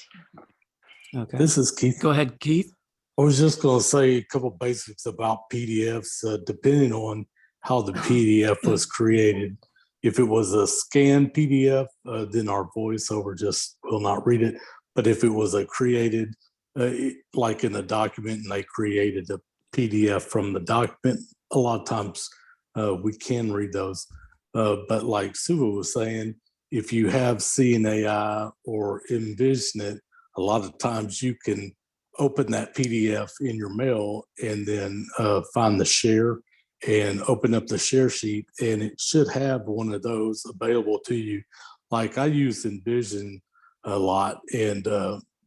Okay. This is Keith. Go ahead, Keith. I was just going to say a couple basics about PDFs, depending on how the PDF was created. If it was a scanned PDF, then our voiceover just will not read it. But if it was a created, like in a document, and they created a PDF from the document, a lot of times we can read those. But like Suba was saying, if you have Seeing AI or Envision It, a lot of times you can open that PDF in your mail and then find the share and open up the share sheet, and it should have one of those available to you. Like I use Envision a lot, and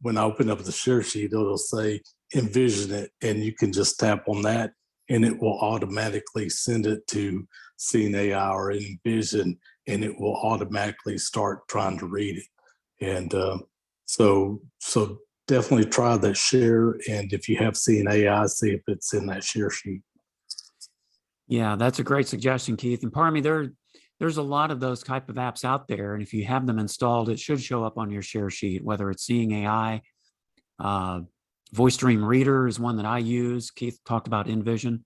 when I open up the share sheet, it'll say Envision It, and you can just tap on that and it will automatically send it to Seeing AI or Envision, and it will automatically start trying to read it. And so definitely try that share, and if you have Seeing AI, see if it's in that share sheet. Yeah, that's a great suggestion, Keith. And Parmi, there's a lot of those type of apps out there. And if you have them installed, it should show up on your share sheet, whether it's Seeing AI. Voice Stream Reader is one that I use. Keith talked about InVision.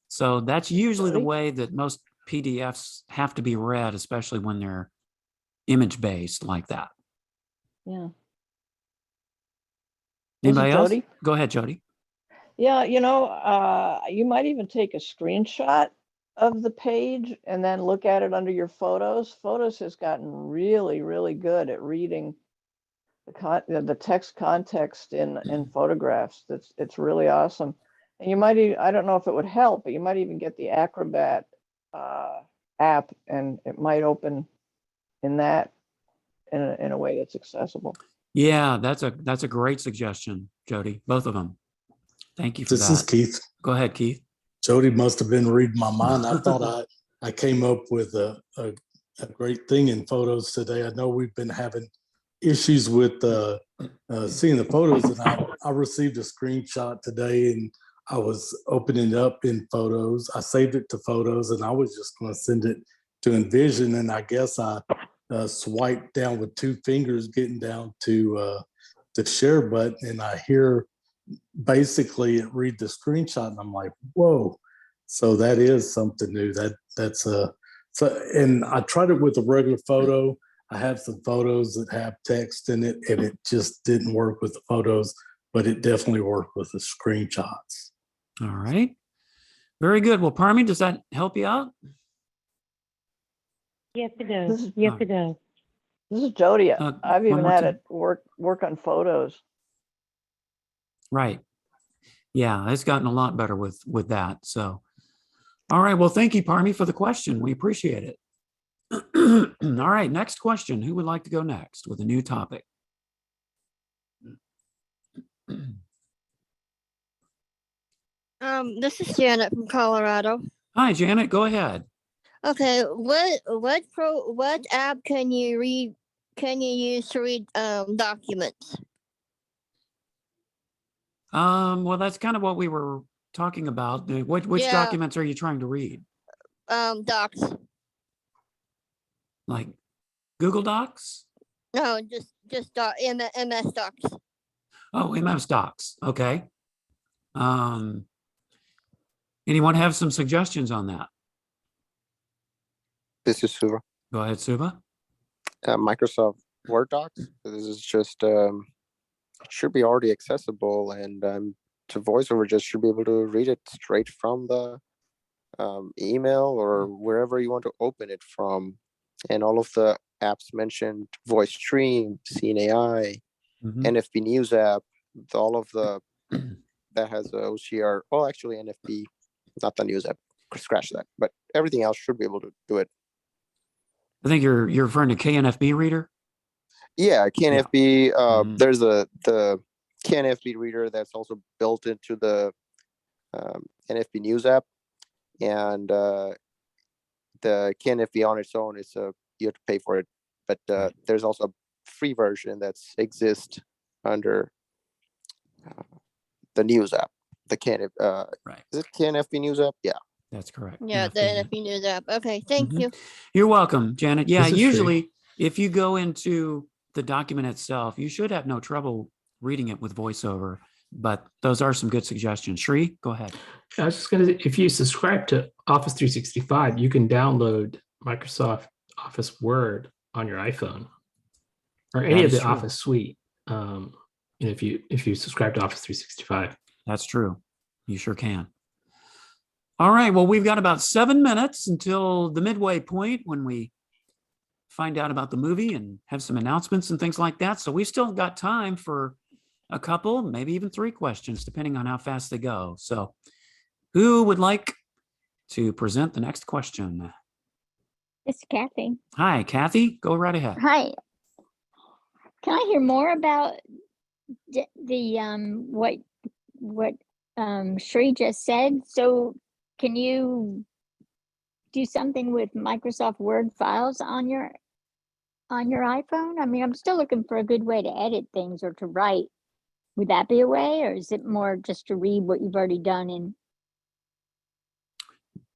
So that's usually the way that most PDFs have to be read, especially when they're image-based like that. Yeah. Anybody else? Jody? Go ahead, Jody. Yeah, you might even take a screenshot of the page and then look at it under your photos. Photos has gotten really, really good at reading the text context in photographs. It's really awesome. And you might even, I don't know if it would help, but you might even get the Acrobat app, and it might open in that in a way that's accessible. Yeah, that's a great suggestion, Jody. Both of them. Thank you for that. This is Keith. Go ahead, Keith. Jody must have been reading my mind. I thought I came up with a great thing in photos today. I know we've been having issues with seeing the photos, and I received a screenshot today, and I was opening it up in Photos. I saved it to Photos, and I was just going to send it to InVision, and I guess I swiped down with 2 fingers, getting down to the share button, and I hear basically it read the screenshot, and I'm like, whoa. So that is something new. That's so, and I tried it with a regular photo. I have some photos that have text in it, and it just didn't work with the photos, but it definitely worked with the screenshots. All right. Very good. Well, Parmi, does that help you out? Yes, it does. Yes, it does. This is Jody. I've even had it work on photos. Right. Yeah, it's gotten a lot better with that. So, all right. Well, thank you, Parmi, for the question. We appreciate it. All right. Next question. Who would like to go next with a new topic? This is Janet from Colorado. Hi, Janet. Go ahead. Okay, what app can you use to read documents? Well, that's kind of what we were talking about. Which documents are you trying to read? Docs. Like Google Docs? No, just MS Docs. Oh, MS Docs. Okay. Anyone have some suggestions on that? This is Suva. Go ahead, Suva. Microsoft Word Docs. This is just should be already accessible, and to VoiceOver just should be able to read it straight from the email or wherever you want to open it from. And all of the apps mentioned, Voice Stream, Seeing AI, NFB News app, all of the that has a OCR. Oh, actually, NFB, not the news app. Scratch that. But everything else should be able to do it. I think you're referring to KNFB reader. Yeah, KNFB. There's the KNFB reader that's also built into the NFB News app, and the KNFB on its own is you have to pay for it. But there's also a free version that exists under the News app. The right. Is it KNFB News app? Yeah. That's correct. Yeah, the NFB News app. Okay, thank you. You're welcome, Janet. Yeah, usually free. If you go into the document itself, you should have no trouble reading it with VoiceOver, but those are some good suggestions. Shri, go ahead. I was just going to say, if you subscribe to Office 365, you can download Microsoft Office Word on your iPhone or any of the Office suite. If you subscribe to Office 365. That's true. You sure can. All right. Well, we've got about 7 minutes until the midway point when we find out about the movie and have some announcements and things like that. So we still got time for a couple, maybe even 3 questions, depending on how fast they go. So who would like to present the next question? It's Kathy. Hi, Kathy. Go right ahead. Hi. Can I hear more about the what Shri just said? So can you do something with Microsoft Word files on your iPhone? I mean, I'm still looking for a good way to edit things or to write. Would that be a way, or is it more just to read what you've already done in?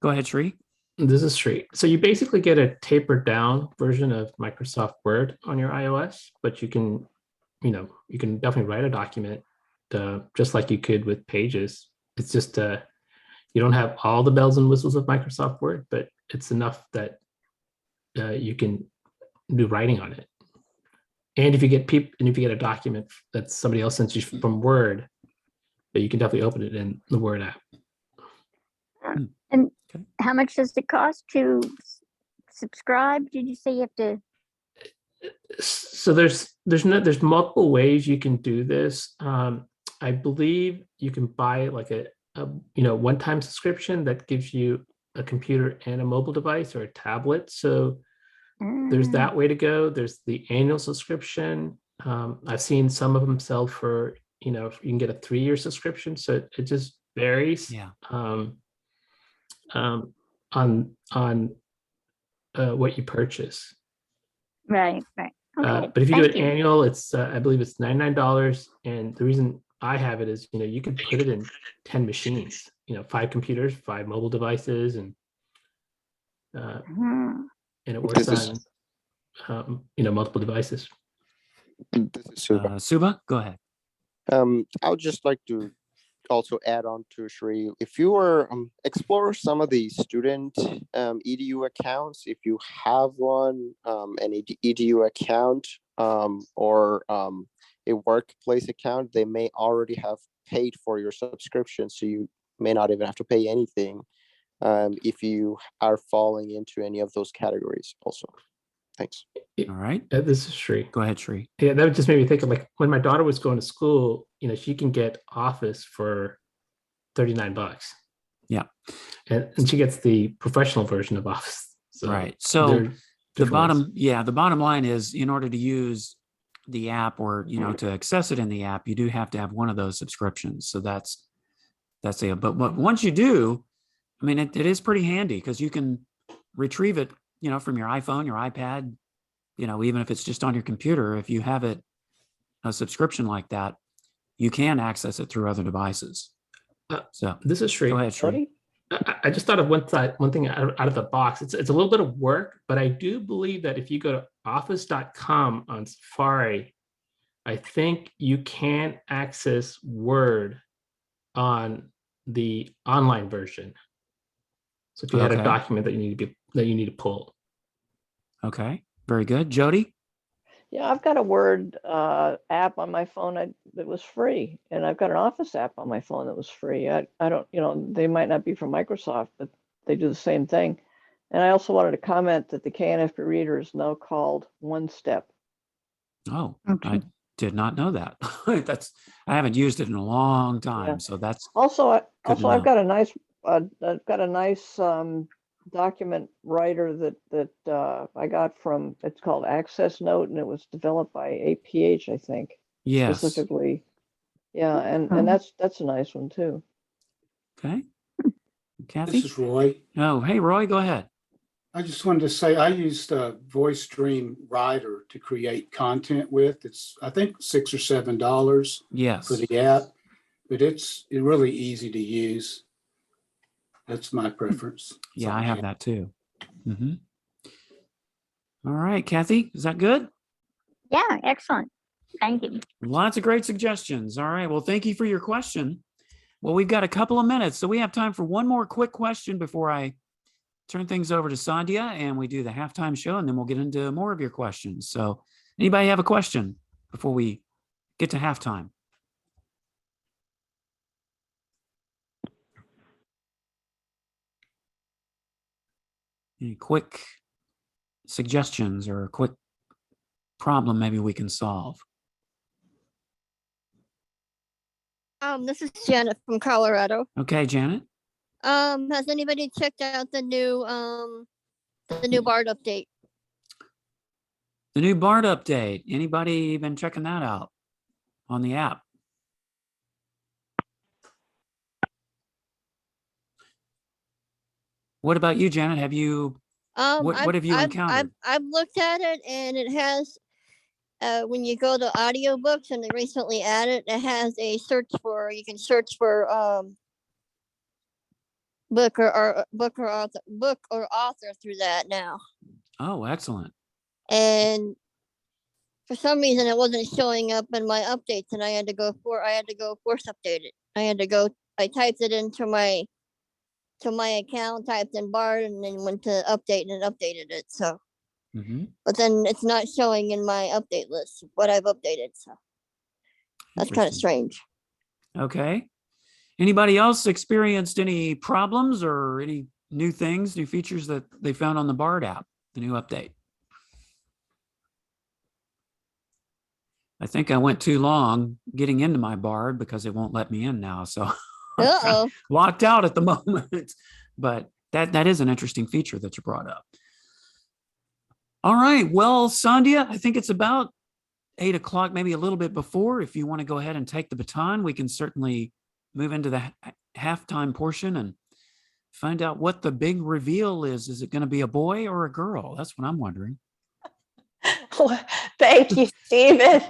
Go ahead, Shri. This is Sri. So you basically get a tapered down version of Microsoft Word on your iOS, but you can definitely write a document just like you could with Pages. It's just you don't have all the bells and whistles of Microsoft Word, but it's enough that you can do writing on it. And if you get a document that somebody else sends you from Word, you can definitely open it in the Word app. And how much does it cost to subscribe? Did you say you have to? So there's multiple ways you can do this. I believe you can buy like a one-time subscription that gives you a computer and a mobile device or a tablet. So there's that way to go. There's the annual subscription. I've seen some of them sell for, you can get a 3-year subscription. So it just varies. Yeah. On what you purchase. Right. Okay. But if you do Thank an annual, it's I believe it's $99. And the reason I have it is, you can put it in 10 machines, 5 computers, 5 mobile devices, and it works on multiple devices. This is Suba. Suba, go ahead. I would just like to also add on to Shri, if you were explore some of the student edu accounts, if you have one, an edu account or a workplace account, they may already have paid for your subscription, so you may not even have to pay anything if you are falling into any of those categories also. Thanks. All right. This is Shri. Go ahead, Shri. Yeah, that just made me think of like when my daughter was going to school, she can get Office for $39. Yeah. And she gets the professional version of Office. So right. So the bottom line is, in order to use the app or, to access it in the app, you do have to have one of those subscriptions. So that's it. But once you do, I mean, it is pretty handy because you can retrieve it, from your iPhone, your iPad, even if it's just on your computer. If you have a subscription like that, you can access it through other devices. So this is Shri. Go ahead, Shri. I just thought of one thing out of the box. It's a little bit of work, but I do believe that if you go to office.com on Safari, I think you can access Word on the online version. So if you had a document that you need to pull. Okay, very good. Jody? Yeah, I've got a Word app on my phone that was free, and I've got an Office app on my phone that was free. I don't, they might not be from Microsoft, but they do the same thing. And I also wanted to comment that the KNFP reader is now called One Step. Oh, I did not know that. I haven't used it in a long time, so that's also I've got a nice document writer that I got from, it's called Access Note, and it was developed by APH, I think. Yes. Specifically. Yeah, and that's a nice one too. Okay. Kathy? This is Roy. Oh, hey, Roy, go ahead. I just wanted to say I used a Voice Dream Writer to create content with. It's, I think, $6 or $7 for the app, but it's really easy to use. That's my preference. Yeah, I have that too. Mm-hmm. All right, Kathy, is that good? Yeah, excellent. Thank you. Lots of great suggestions. All right, well, thank you for your question. Well, we've got a couple of minutes, so we have time for one more quick question before I turn things over to Sandhya and we do the halftime show, and then we'll get into more of your questions. So anybody have a question before we get to halftime? Any quick suggestions or a quick problem maybe we can solve? This is Janet from Colorado. Okay, Janet. Has anybody checked out the new BART update? The new BART update. Anybody been checking that out on the app? What about you, Janet? Have you? What have you encountered? I've looked at it, and it has. When you go to audiobooks, and they recently added, it has a search for. You can search for book or author through that now. Oh, excellent. And for some reason it wasn't showing up in my updates, and I had to go force update it. I typed it into my account, typed in Bard, and then went to update and updated it. So but then it's not showing in my update list what I've updated. So that's kind of strange. Okay. Anybody else experienced any problems or any new things, new features that they found on the Bard app, the new update? I think I went too long getting into my Bard because it won't let me in now. So I'm locked out at the moment. But that is an interesting feature that you brought up. All right. Well, Sandhya, I think it's about 8 o'clock, maybe a little bit before. If you want to go ahead and take the baton, we can certainly move into the halftime portion and find out what the big reveal is. Is it going to be a boy or a girl? That's what I'm wondering. Thank you, Stephen.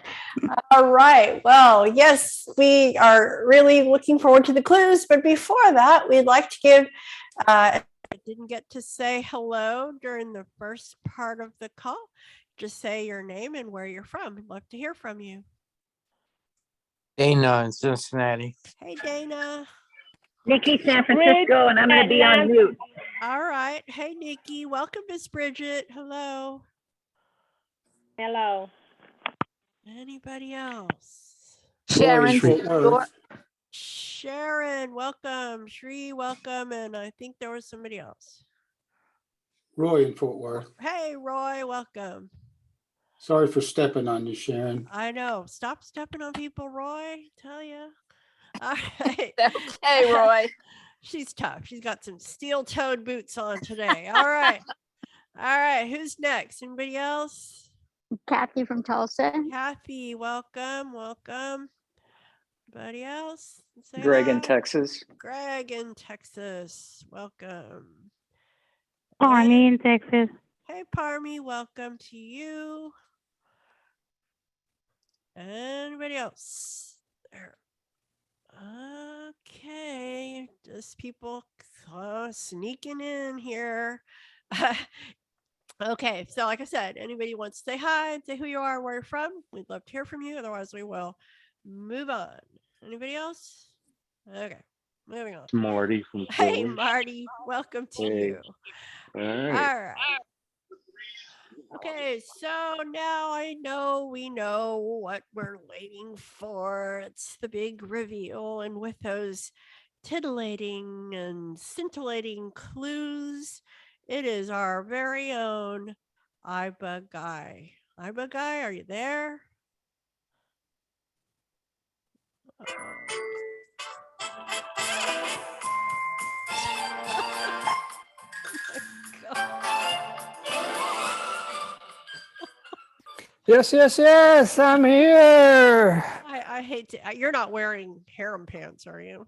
All right. Well, yes, we are really looking forward to the clues. But before that, we'd like to give, I didn't get to say hello during the first part of the call. Just say your name and where you're from. We'd love to hear from you. Dana in Cincinnati. Hey, Dana. Nikki, San Francisco, and I'm going to be on mute. All right. Hey, Nikki. Welcome, Miss Bridget. Hello. Hello. Anybody else? Sharon. Sharon, welcome. Shri, welcome. And I think there was somebody else. Roy in Fort Worth. Hey, Roy, welcome. Sorry for stepping on you, Sharon. I know. Stop stepping on people, Roy. Tell you. All right. Okay, Roy. She's tough. She's got some steel-toed boots on today. All right. All right. Who's next? Anybody else? Kathy from Tulsa. Kathy, welcome. Welcome. Anybody else? Say Greg hi. in Texas. Greg in Texas. Welcome. Parmy in Texas. Hey, Parmy. Welcome to you. Anybody else? There. Okay. Just people sneaking in here. Okay, so like I said, anybody wants to say hi and say who you are, where you're from, we'd love to hear from you. Otherwise, we will move on. Anybody else? Okay, moving on. Marty from Hey, Philly. Marty, welcome to you. All right. All right. Okay, so now we know what we're waiting for. It's the big reveal, and with those titillating and scintillating clues, it is our very own iBUG guy. iBUG guy, are you there? Yes, I'm here. I hate to, you're not wearing harem pants, are you?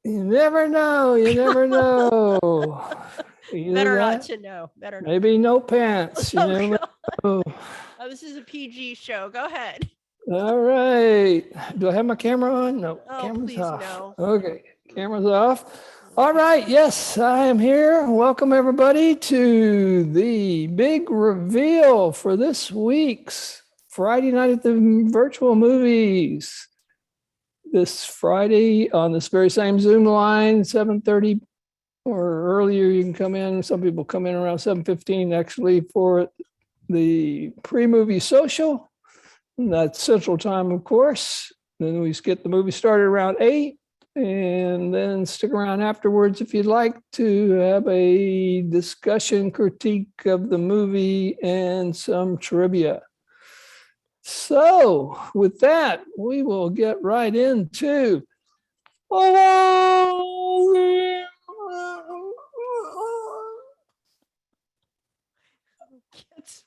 You never know. You never know. Better not to know. Better not. Maybe no pants. You never know. Oh, this is a PG show. Go ahead. All right. Do I have my camera on? No. Oh, Camera's please, off. no. Okay. Camera's off. All right. Yes, I am here. Welcome, everybody, to the big reveal for this week's Friday night at the virtual movies. This Friday on this very same Zoom line, 7:30 or earlier, you can come in. Some people come in around 7:15 actually for the pre-movie social. And that's Central Time, of course. Then we get the movie started around 8, and then stick around afterwards if you'd like to have a discussion, critique of the movie, and some trivia. So with that, we will get right into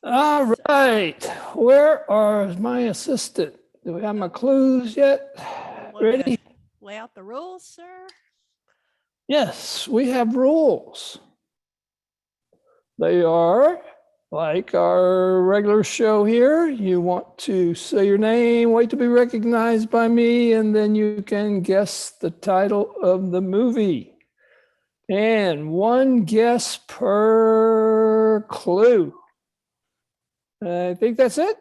all right. Where are my assistant? Do we have my clues yet? Ready? Lay out the rules, sir. Yes, we have rules. They are like our regular show here. You want to say your name, wait to be recognized by me, and then you can guess the title of the movie. And one guess per clue. I think that's it.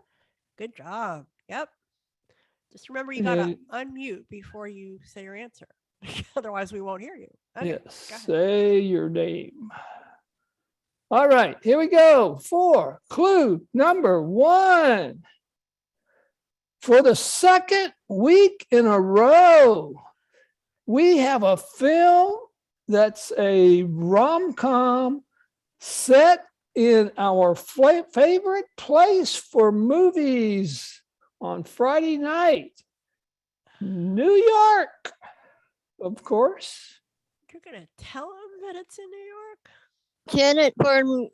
Good job. Yep. Just remember you gotta unmute before you say your answer. Otherwise we won't hear you. Okay, Yes, say your name. All right, here we go. For clue number 1. For the second week in a row, we have a film that's a rom-com set in our favorite place for movies on Friday night, New York, of course. You're gonna tell them that it's in New York? Janet from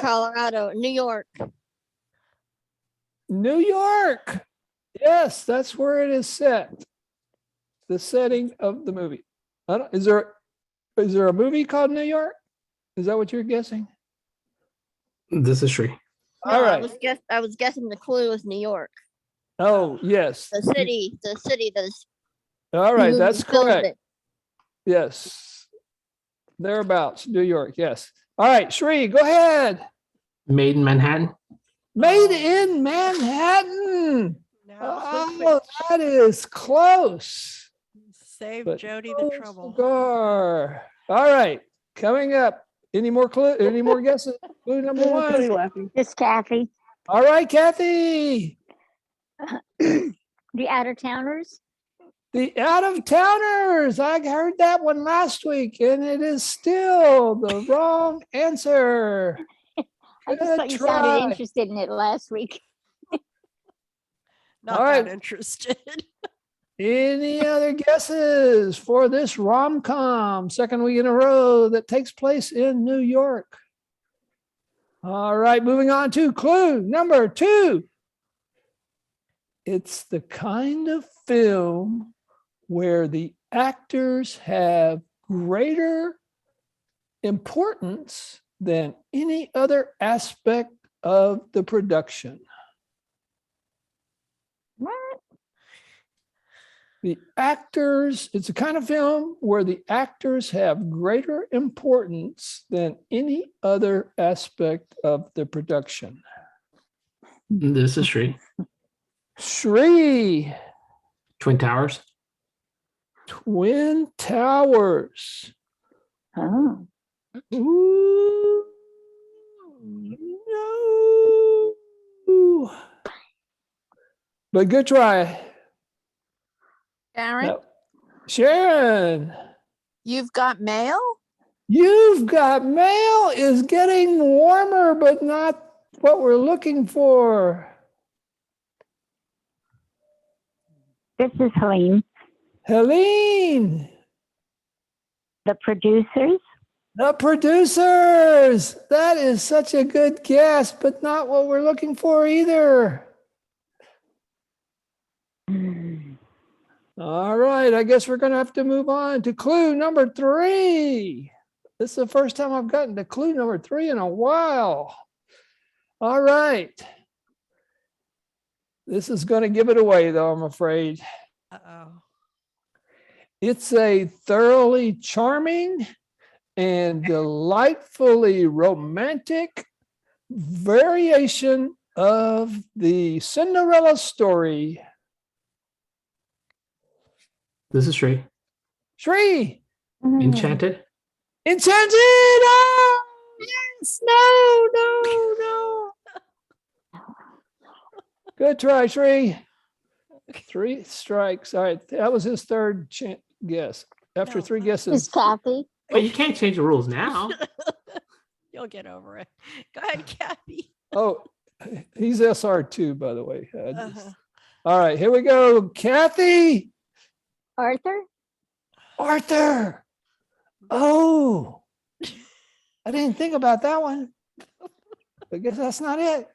Colorado, New York. New York. Yes, that's where it is set. The setting of the movie. Is there a movie called New York? Is that what you're guessing? This is Sri. No, All right. I was guessing the clue was New York. Oh, yes. The city that's. All right, movie that's filmed correct. it. Yes. Thereabouts, New York, yes. All right, Sri, go ahead. Made in Manhattan. Made in Manhattan. Oh, that is close. Save But Jody the trouble. cigar. All right, coming up. Any more guesses? Clue number 1. It's Kathy. All right, Kathy. The out-of-towners. The out-of-towners. I heard that one last week, and it is still the wrong answer. I just thought you sounded interested in it last week. Not All right. that interested. Any other guesses for this rom-com second week in a row that takes place in New York? All right, moving on to clue number 2. It's the kind of film where the actors have greater importance than any other aspect of the production. What? It's a kind of film where the actors have greater importance than any other aspect of the production. This is Sri. Sri. Twin Towers. Twin Towers. Oh. Ooh, no. But good try. Sharon, No. Sharon. You've Got Mail? You've Got Mail is getting warmer, but not what we're looking for. This is Helene. Helene. The Producers. The Producers. That is such a good guess, but not what we're looking for either. All right, I guess we're going to have to move on to clue number 3. This is the first time I've gotten to clue number 3 in a while. All right. This is going to give it away, though, I'm afraid. Uh-oh. It's a thoroughly charming and delightfully romantic variation of the Cinderella story. This is Sri. Sri. Enchanted. Enchanted. Oh, yes. No. Good try, Sri. 3 strikes. All right. That was his third guess. After 3 guesses. It's Kathy. Well, you can't change the rules now. You'll get over it. Go ahead, Kathy. Oh, he's SR2, by the way. All right, here we go. Kathy. Arthur. Oh, I didn't think about that one. I guess that's not it.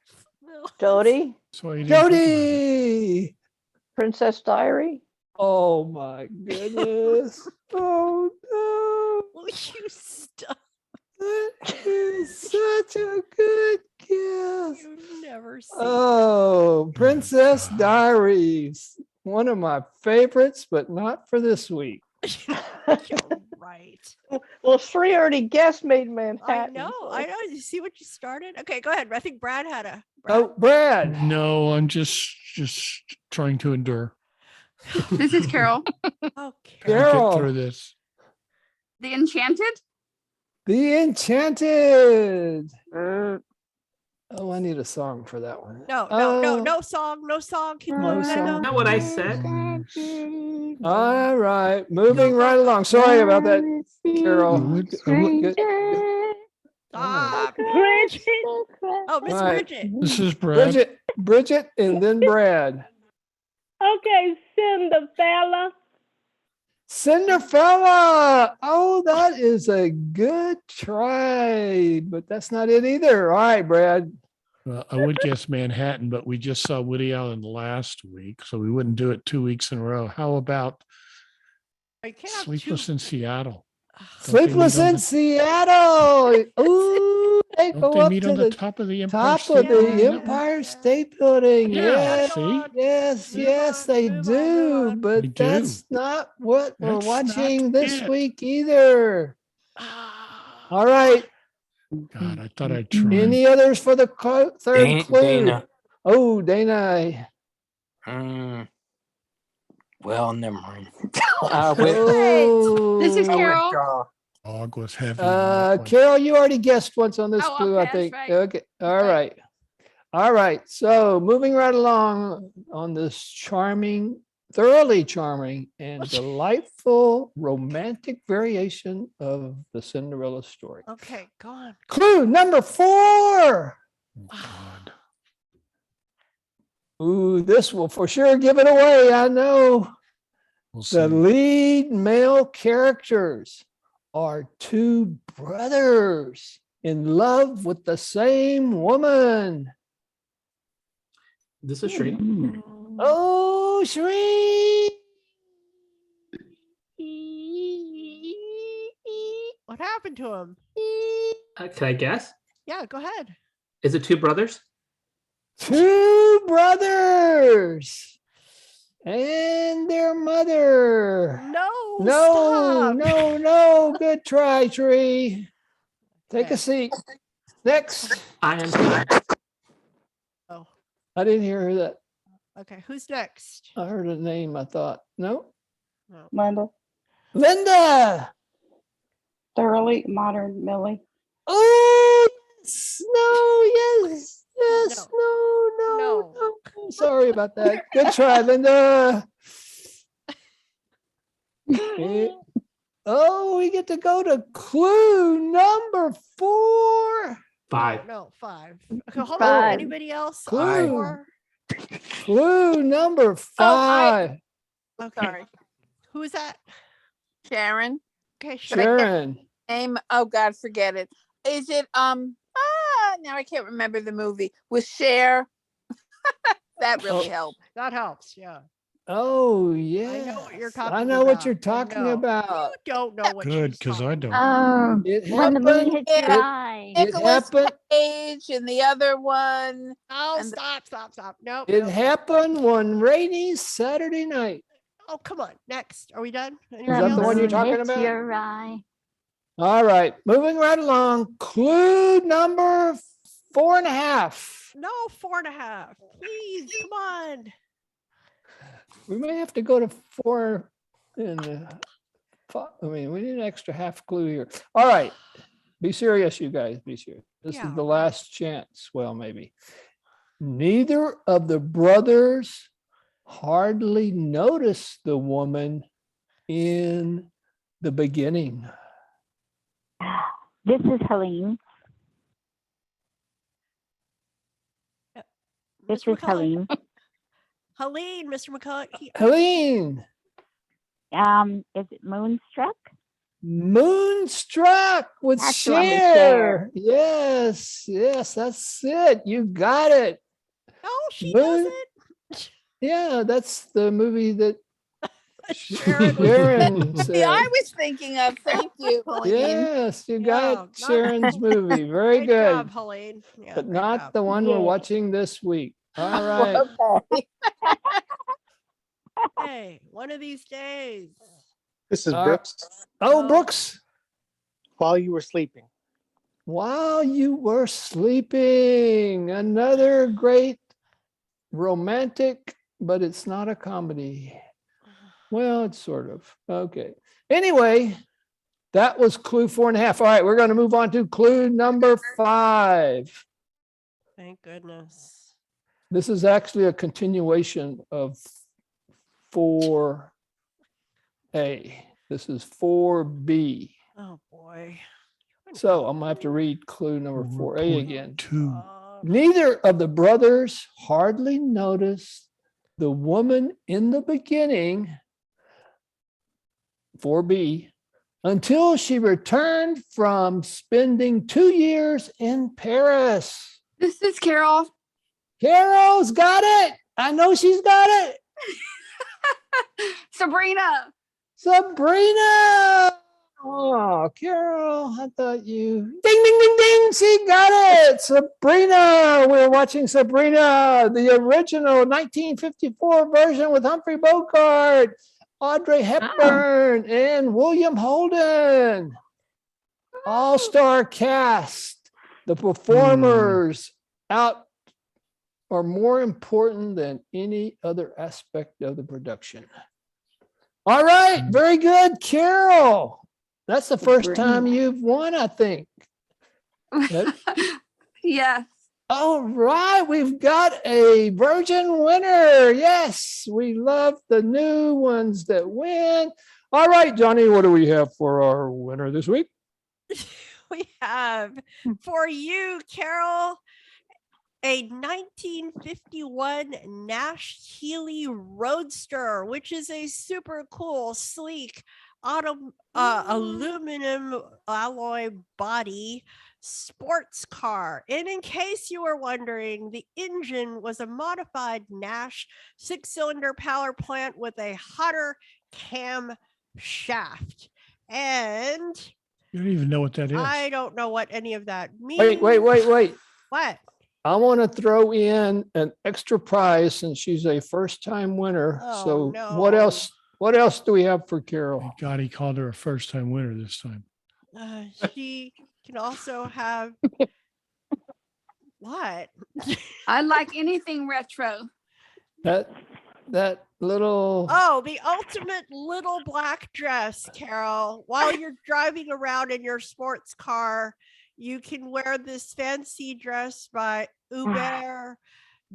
Jody. Jody. Princess Diary. Oh my goodness. Oh no. Will you stop? That is such a good guess. You've never seen Oh, Princess Diaries. One of my favorites, but not for this week. You're right. Well, Sri already guessed Made in I Manhattan. know. so- I know. You see what you started? Okay, go ahead. I think Brad had a. Oh, Brad. No, I'm just trying to endure. This is Carol. Okay. Gotta get Carol. through this. The Enchanted? The Enchanted. Oh, I need a song for that one. No song. No song. Keep No going, song. Linda. Not what I said. All right, moving right along. Sorry about that, Carol. Stop. Bridget. Oh, Miss All right. Bridget. This is Brad. Bridget, and then Brad. Okay, Cinderella. Oh, that is a good try, but that's not it either. All right, Brad. Well, I would guess Manhattan, but we just saw Woody Allen last week, so we wouldn't do it 2 weeks in a row. How about You can't have Sleepless in Seattle? Sleepless in Seattle. Ooh, they Don't go they up meet to on the the top of the Empire top State of the Building? Empire State Building. Yeah, Yes, see? yes, they do. But They do. that's not what we're That's not watching this it. week either. All right. God, I thought I'd try. Any others for the third clue? Dana. Oh, Dana. Well, never mind. This is Oh. Carol. Dog was heavy. Carol, you already guessed once on this Oh, clue, okay, I think. that's right. Okay. All right. All right. So moving right along on this thoroughly charming and delightful romantic variation of the Cinderella story. Okay, go on. Clue number 4. Ooh, this will for sure give it away. I know. The lead male characters are 2 brothers in love with the same woman. This is Sri. Oh, Sri. What happened to him? Can I guess? Yeah, go ahead. Is it 2 brothers? 2 brothers and their mother. No, No. Good try, Tree. Take a seat. Next. I am. Oh, I didn't hear that. okay. Who's next? I heard a name, I thought. No. Linda. Linda. Thoroughly modern Millie. Oh, yes. No, yes. Yes. No. Sorry about that. Good try, Linda. Oh, we get to go to clue number 4. 5. No, 5. Okay, hold on. 5. Anybody else? Clue. 4? Clue number 5. Okay. Sorry. Who is that? Sharon. Okay, Sharon. Name. Oh God, forget it. Is it now I can't remember the movie with Cher. That really helped. That helps. Yeah. Oh, yeah. I know what you're talking I know what about. you're talking about. You don't know what Good, because I don't. It When the moon happened. hits your eye. It Nicholas happened. Cage and the other one. Oh, and stop. No. It happened one rainy Saturday night. Oh, come on. Next. Are we done? Is that the one you're talking hits about? your eye. All right, moving right along. Clue number 4.5. No, 4.5. Please, come on. We may have to go to 4 and we need an extra half clue here. All right, be serious, you guys. Be serious. This is the last chance. Well, maybe. Neither of the brothers hardly noticed the woman in the beginning. This is Helene. This is Helene. Helene, Mr. McCullough. Helene. Is it Moonstruck? Moonstruck with That's the one with Cher. Yes, that's it. You got it. No, she doesn't. Yeah, that's the movie that Sharon. See, I was thinking of. Thank you, Helene. Yes, you got Sharon's movie. Very Great good. job, Helene. Yeah, But great not job. the one we're watching this week. All right. Hey, one of these days. This is Brooks. Brooks. While you were sleeping. While you were sleeping. Another great romantic, but it's not a comedy. Well, it's sort of. Okay. Anyway, that was clue 4.5. All right, we're going to move on to clue number 5. Thank goodness. This is actually a continuation of 4A. This is 4B. Oh boy. So I'm gonna have to read clue number 4A again. 2. Neither of the brothers hardly noticed the woman in the beginning, 4B, until she returned from spending 2 years in Paris. This is Carol. Carol's got it. I know she's got it. Sabrina. Sabrina. Oh, Carol, I thought you. Ding, ding, ding, ding. She got it. Sabrina. We're watching Sabrina, the original 1954 version with Humphrey Bogart, Audrey Hepburn, and William Holden. All-star cast. The performers out are more important than any other aspect of the production. All right, very good, Carol. That's the first time you've won, I think. Yes. All right, we've got a virgin winner. Yes, we love the new ones that win. All right, Johnny, what do we have for our winner this week? We have for you, Carol, a 1951 Nash Healy Roadster, which is a super cool, sleek, aluminum alloy body sports car. And in case you were wondering, the engine was a modified Nash 6-cylinder power plant with a hotter cam shaft. And You don't even know what that is. I don't know what any of that means. Wait. What? I want to throw in an extra prize since she's a first-time winner. Oh, So what else? What else do we have for Carol? Thank God he called her a first-time winner this time. She can also have what? I like anything retro. That little. Oh, the ultimate little black dress, Carol. While you're driving around in your sports car, you can wear this fancy dress by Hubert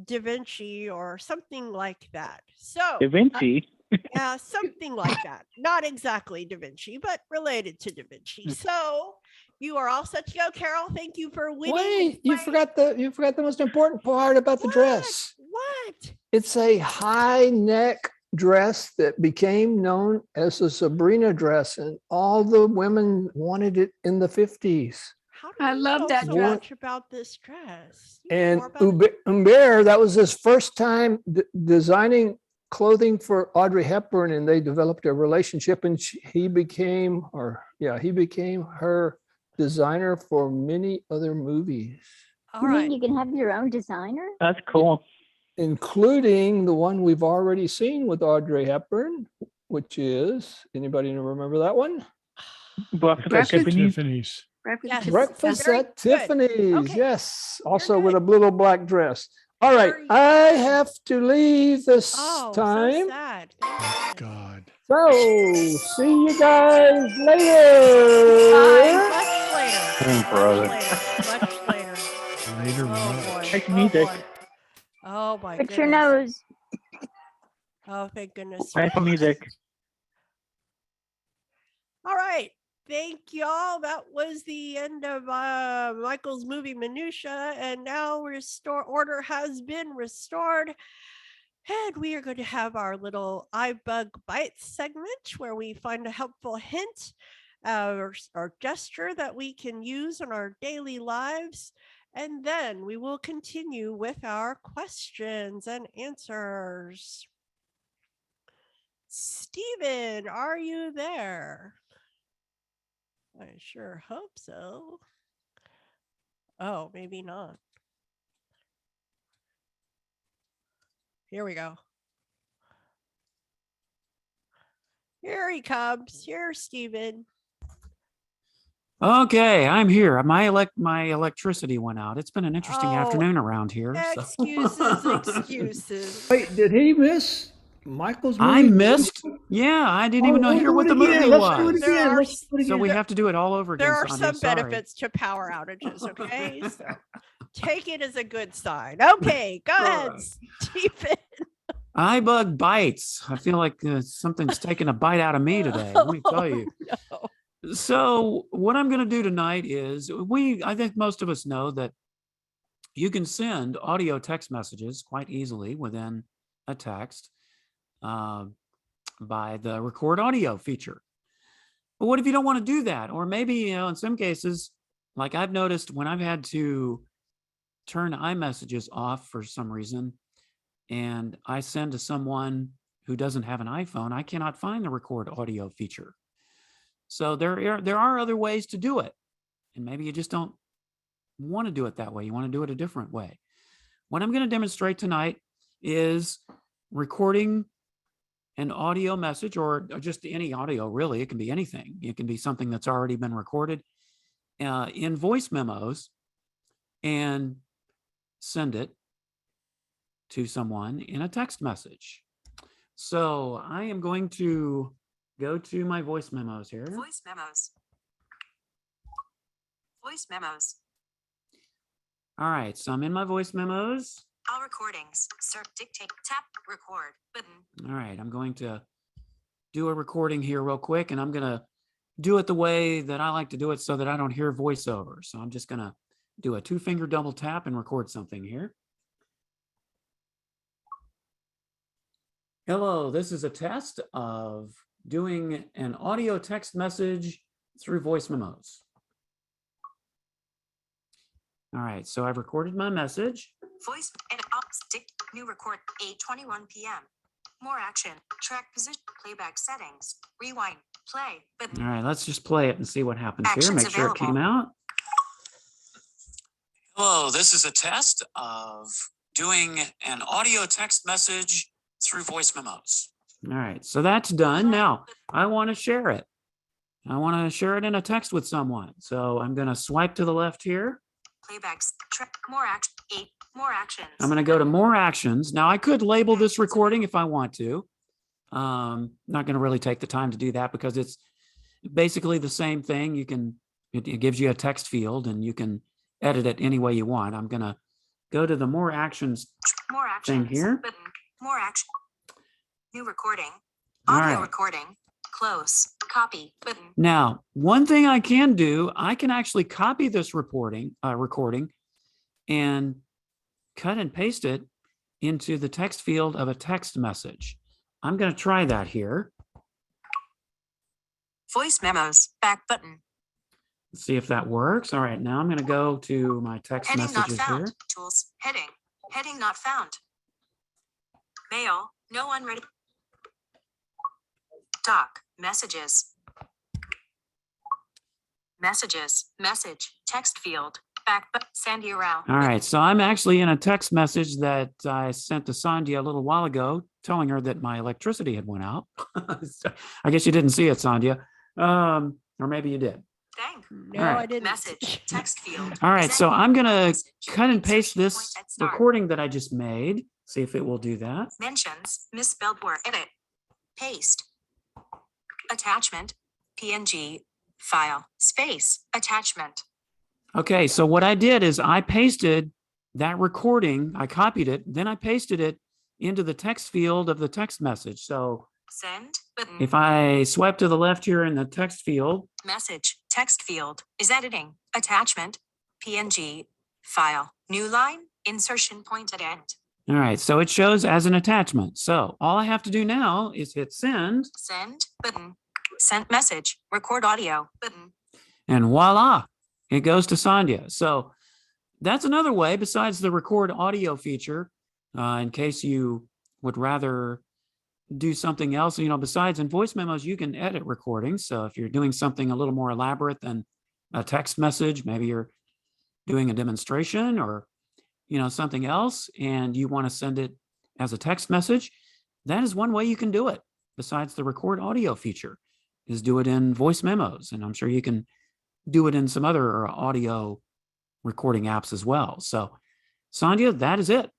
Da Vinci or something like that. So Da Vinci. Yeah, something like that. Not exactly Da Vinci, but related to Da Vinci. So you are all set to go, Carol. Thank you for winning. Wait, you forgot the most important part about the dress. What? It's a high neck dress that became known as the Sabrina dress, and all the women wanted it in the 50s. I love that so dress. much about this dress. And Hubert, that was his first time designing clothing for Audrey Hepburn, and they developed a relationship, and he became her designer for many other movies. All You right. mean you can have your own designer? That's cool. Including the one we've already seen with Audrey Hepburn, which is, anybody remember that one? Breakfast at Tiffany's. Yes. Breakfast Very at good. Tiffany's. Okay. Yes. Also with a little black dress. All right. I have to leave this Oh, time. so sad. God. So see you guys later. Much later. brother. Much later. Later, Oh boy. Like Oh music. boy. Oh my Fix goodness. your nose. Oh, thank goodness. Nice music. All right. Thank y'all. That was the end of Michael's movie Minutia, and now order has been restored. And we are going to have our little iBUG Bites segment where we find a helpful hint or gesture that we can use in our daily lives. And then we will continue with our questions and answers. Stephen, are you there? I sure hope so. Oh, maybe not. Here we go. Here he comes. Here's Stephen. Okay, I'm here. My electricity went out. It's been an interesting afternoon around here. So. Excuses. Wait, did he miss Michael's movie? I missed. Yeah, I didn't even know hear what the movie Let's do it was. again. Let's do it So again. we have to do it all over again. There are Sandhya, some sorry. benefits to power outages, okay? So take it as a good sign. Okay, go ahead, Stephen. iBUG bites. I feel like something's taking a bite out of me today. Let me tell you. No. So what I'm going to do tonight is I think most of us know that you can send audio text messages quite easily within a text by the record audio feature. But what if you don't want to do that? Or maybe, in some cases, like I've noticed when I've had to turn iMessages off for some reason, and I send to someone who doesn't have an iPhone, I cannot find the record audio feature. So there are other ways to do it. And maybe you just don't want to do it that way. You want to do it a different way. What I'm going to demonstrate tonight is recording an audio message, or just any audio, really. It can be anything. It can be something that's already been recorded in voice memos and send it to someone in a text message. So I am going to go to my voice memos here. Voice memos. Voice memos. All right, so I'm in my voice memos. All recordings. Start dictate. Tap record button. All right, I'm going to do a recording here real quick, and I'm going to do it the way that I like to do it so that I don't hear voiceover. So I'm just going to do a 2-finger double tap and record something here. Hello, this is a test of doing an audio text message through voice memos. All right, so I've recorded my message. Voice and stick new record 8:21 p.m. More action. Track position. Playback settings. Rewind. Play button. All right, let's just play it and see what happens Actions here. Make sure it came out. Hello, this is a test of doing an audio text message through voice memos. All right, so that's done. Now I want to share it. I want to share it in a text with someone. So I'm going to swipe to the left here. Playbacks. Track more action. 8 more actions. I'm going to go to more actions. Now I could label this recording if I want to. Not going to really take the time to do that because it's basically the same thing. It gives you a text field and you can edit it any way you want. I'm going to go to the more actions thing here. Button. More action. New recording. All Audio right. recording. Close. Copy button. Now, one thing I can do, I can actually copy this recording and cut and paste it into the text field of a text message. I'm going to try that here. Voice memos. Back button. Let's see if that works. All right, now I'm going to go to my text Heading not messages found. here. Tools. Heading. Heading not found. Mail. No unread. Doc. Messages. Messages. Message. Text field. Back but Sandhya Rao. All right, so I'm actually in a text message that I sent to Sandhya a little while ago, telling her that my electricity had went out. So, I guess you didn't see it, Sandhya, or maybe you did. No, All right. I didn't. Message. Text field. All right, so I'm going to Message. cut and paste this Point at start. recording that I just made. See if it will do that. Mentions. Misspelled word. Edit. Paste. Attachment. PNG. File. Space. Attachment. Okay, so what I did is I pasted that recording, I copied it, then I pasted it into the text field of the text message. So Send. Button. if I swipe to the left here in the text field, Message. Text field. Is editing. Attachment. PNG. File. New line. Insertion point at end. all right, so it shows as an attachment. So all I have to do now is hit send, Send. Button. Sent message. Record audio. Button. and voila, it goes to Sandhya. So that's another way besides the record audio feature, in case you would rather do something else, besides in voice memos, you can edit recordings. So if you're doing something a little more elaborate than a text message, maybe you're doing a demonstration or, something else, and you want to send it as a text message, that is one way you can do it. besides the record audio feature is do it in voice memos. And I'm sure you can do it in some other audio recording apps as well. So Sandhya, that is it.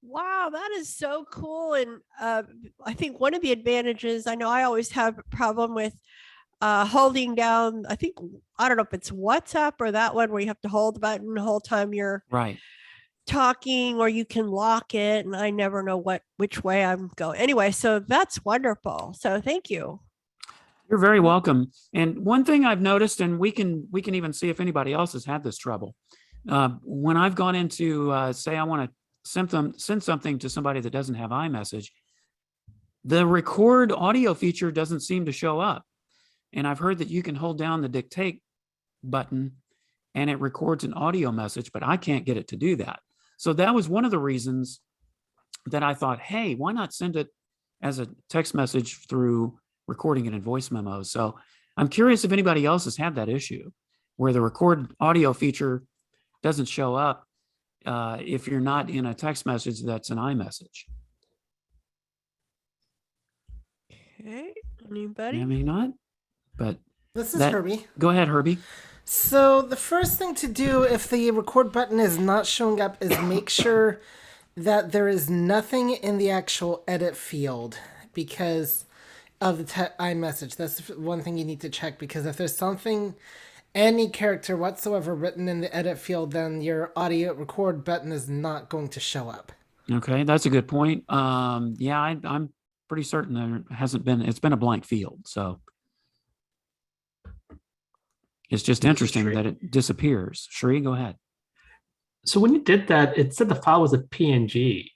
Wow, that is so cool. And I think one of the advantages, I know I always have a problem with holding down, I don't know if it's WhatsApp or that one where you have to hold the button the whole time you're right talking, or you can lock it. And I never know which way I'm going. Anyway, so that's wonderful. So thank you. You're very welcome. And one thing I've noticed, and we can even see if anybody else has had this trouble. When I've gone into, say I want to send something to somebody that doesn't have iMessage, the record audio feature doesn't seem to show up. And I've heard that you can hold down the dictate button and it records an audio message, but I can't get it to do that. So that was one of the reasons that I thought, hey, why not send it as a text message through recording it in voice memos? So I'm curious if anybody else has had that issue where the record audio feature doesn't show up if you're not in a text message that's an iMessage. Okay, anybody? I mean, not, but this is Herbie. Go ahead, Herbie. So the first thing to do if the record button is not showing up is make sure that there is nothing in the actual edit field because of the iMessage. That's one thing you need to check, because if there's something, any character whatsoever written in the edit field, then your audio record button is not going to show up. Okay, that's a good point. Yeah, I'm pretty certain there hasn't been, it's been a blank field. So it's just interesting that it disappears. Sheree, go ahead. So when you did that, it said the file was a PNG.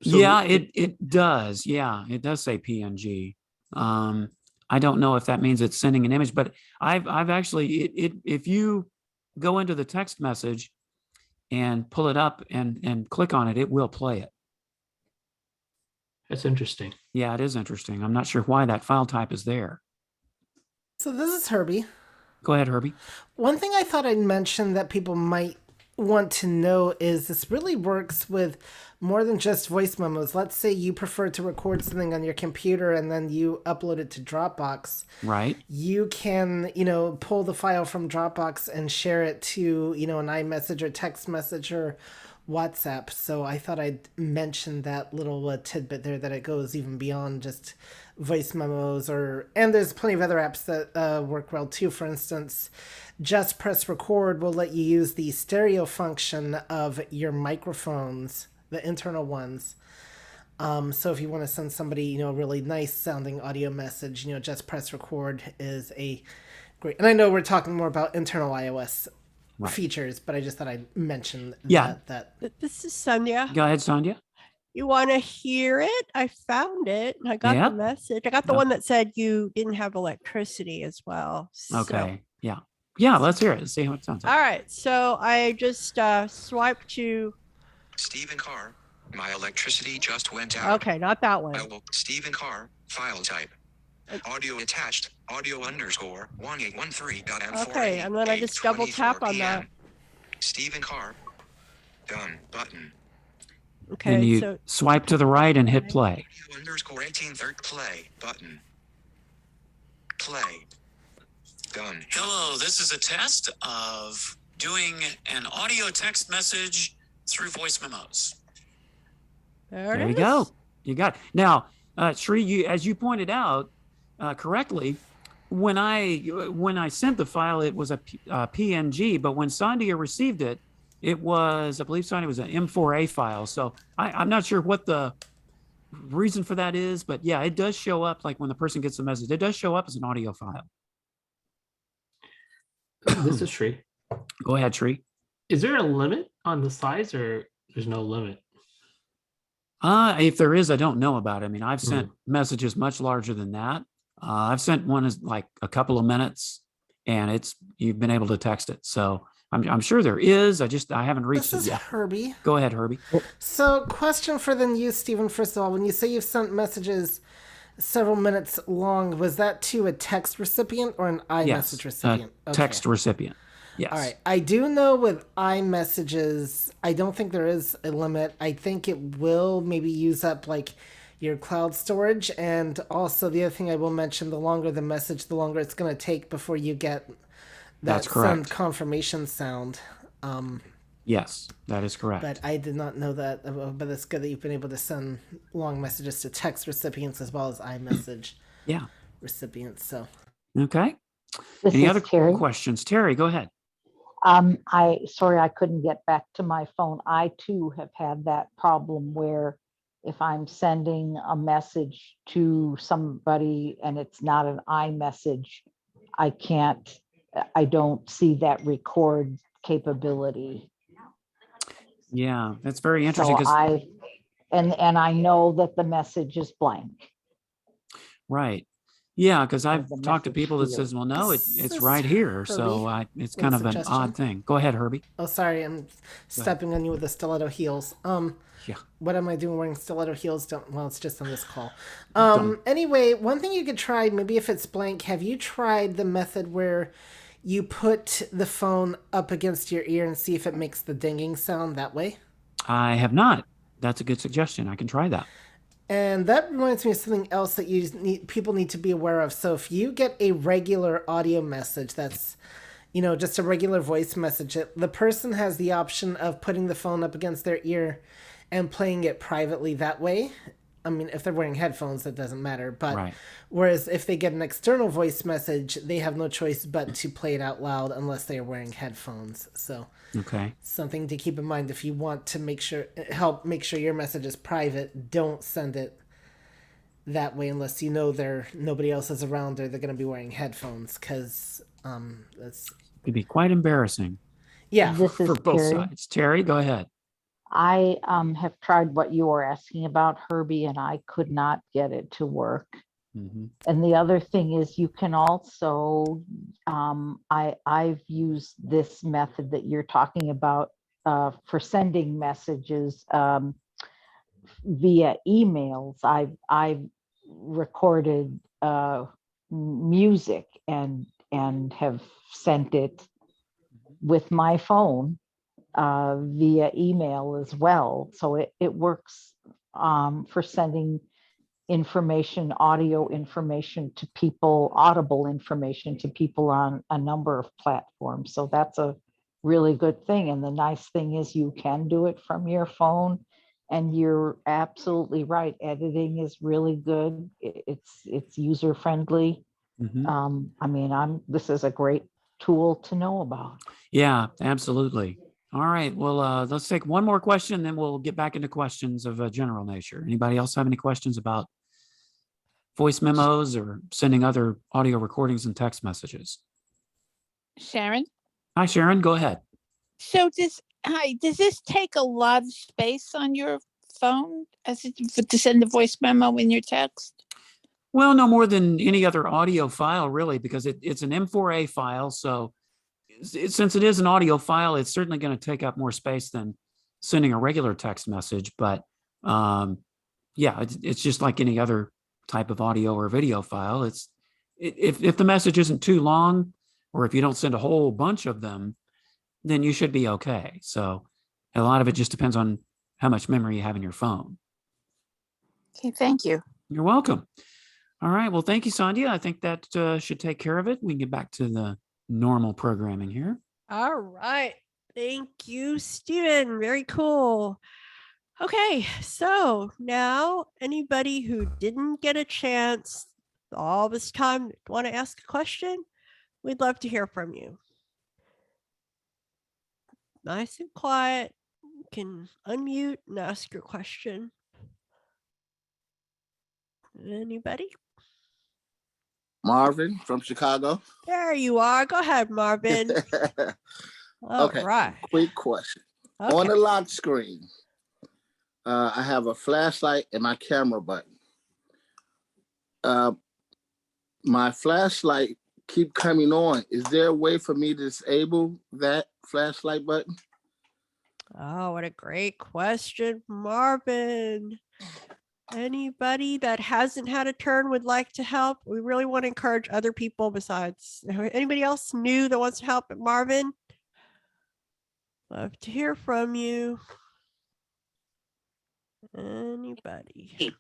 Yeah, it does. Yeah, it does say PNG. I don't know if that means it's sending an image, but I've actually, if you go into the text message and pull it up and click on it, it will play it. That's interesting. Yeah, it is interesting. I'm not sure why that file type is there. So this is Herbie. Go ahead, Herbie. One thing I thought I'd mention that people might want to know is this really works with more than just voice memos. Let's say you prefer to record something on your computer and then you upload it to Dropbox. Right. You can, pull the file from Dropbox and share it to, an iMessage or text message or WhatsApp. So I thought I'd mention that little tidbit there, that it goes even beyond just voice memos, and there's plenty of other apps that work well too. For instance, Just Press Record will let you use the stereo function of your microphones, the internal ones. So if you want to send somebody, a really nice sounding audio message, Just Press Record is a great, and I know we're talking more about internal iOS features, but I just thought I'd mention that. This is Sandhya. Go ahead, Sandhya. You want to hear it? I found it. I got the message. I got the one that said you didn't have electricity as well. Okay. Yeah. Yeah. Let's hear it. Let's see how it sounds. All right. So I just swiped to Stephen Carr. My electricity just went out. Okay, not that one. Stephen Carr. File type. Audio attached. Audio _ 1813.m4. Okay, and then I just double tap on that. Stephen Carr. Done button. Okay, and you so swipe to the right and hit play. Audio _ 1813 play button. Play. Done. Hello, this is a test of doing an audio text message through voice memos. There you go. You got it. Now, Sheree, as you pointed out correctly, when I sent the file, it was a PNG, but when Sandhya received it, it was, I believe, Sandhya, was an M4A file. So I'm not sure what the reason for that is, but yeah, it does show up, like when the person gets the message, it does show up as an audio file. This is Shree. Go ahead, Shree. Is there a limit on the size, or there's no limit? If there is, I don't know about it. I mean, I've sent messages much larger than that. I've sent one as like a couple of minutes, and you've been able to text it. So I'm sure there is. I haven't reached it yet. This is Herbie. Go ahead, Herbie. So, question for then you, Stephen. First of all, when you say you've sent messages several minutes long, was that to a text recipient or an iMessage recipient? Text recipient. Yes. All right. I do know with iMessages, I don't think there is a limit. I think it will maybe use up like your cloud storage. And also the other thing I will mention, the longer the message, the longer it's going to take before you get that That's send correct. confirmation sound. Yes, that is correct. But I did not know that. But it's good that you've been able to send long messages to text recipients as well as iMessage Yeah. recipients. So Okay. This Any is other Terry. questions? Terry, go ahead. Sorry, I couldn't get back to my phone. I too have had that problem where if I'm sending a message to somebody and it's not an iMessage, I don't see that record capability. Yeah, that's very interesting So because and I know that the message is blank. right. Yeah, because Or I've the talked to message people that field. says, well, no, This it's is right here. Herbie So it's with kind a of an suggestion. odd thing. Go ahead, Herbie. Oh, sorry, I'm stepping on you with the stiletto heels. Yeah. What am I doing wearing stiletto heels? Don't. Well, it's just on this call. Don't. Anyway, one thing you could try, maybe if it's blank, have you tried the method where you put the phone up against your ear and see if it makes the dinging sound that way? I have not. That's a good suggestion. I can try that. And that reminds me of something else that people need to be aware of. So if you get a regular audio message that's, just a regular voice message, the person has the option of putting the phone up against their ear and playing it privately that way. I mean, if they're wearing headphones, that doesn't matter. But Right. whereas if they get an external voice message, they have no choice but to play it out loud unless they are wearing headphones. So Okay. something to keep in mind if you want to help make sure your message is private, don't send it that way unless nobody else is around or they're going to be wearing headphones, because that's It'd be quite embarrassing. Yeah. This is For both Terry. sides. Terry, go ahead. I have tried what you were asking about, Herbie, and I could not get it to work. Mm-hmm. And the other thing is you can also, I've used this method that you're talking about for sending messages via emails. I've recorded music and have sent it with my phone via email as well. So it works for sending information, audio information to people, audible information to people on a number of platforms. So that's a really good thing. And the nice thing is you can do it from your phone. And you're absolutely right. Editing is really good. It's user friendly. Mm-hmm. This is a great tool to know about. Yeah, absolutely. All right. Well, let's take one more question, then we'll get back into questions of a general nature. Anybody else have any questions about voice memos or sending other audio recordings and text messages? Sharon. Hi, Sharon. Go ahead. So does this take a lot of space on your phone to send a voice memo in your text? Well, no more than any other audio file, really, because it's an M4A file. So since it is an audio file, it's certainly going to take up more space than sending a regular text message. But yeah, it's just like any other type of audio or video file. If the message isn't too long, or if you don't send a whole bunch of them, then you should be okay. So a lot of it just depends on how much memory you have in your phone. Okay, thank you. You're welcome. All right. Well, thank you, Sandhya. I think that should take care of it. We can get back to the normal programming here. All right. Thank you, Stephen. Very cool. Okay, so now anybody who didn't get a chance all this time want to ask a question, we'd love to hear from you. Nice and quiet. You can unmute and ask your question. Anybody? Marvin from Chicago. There you are. Go ahead, Marvin. All Okay, right. quick question. Okay. On the lock screen, I have a flashlight and my camera button. My flashlight keep coming on. Is there a way for me to disable that flashlight button? Oh, what a great question, Marvin. Anybody that hasn't had a turn would like to help? We really want to encourage other people besides. Anybody else new that wants to help Marvin? Love to hear from you. Anybody?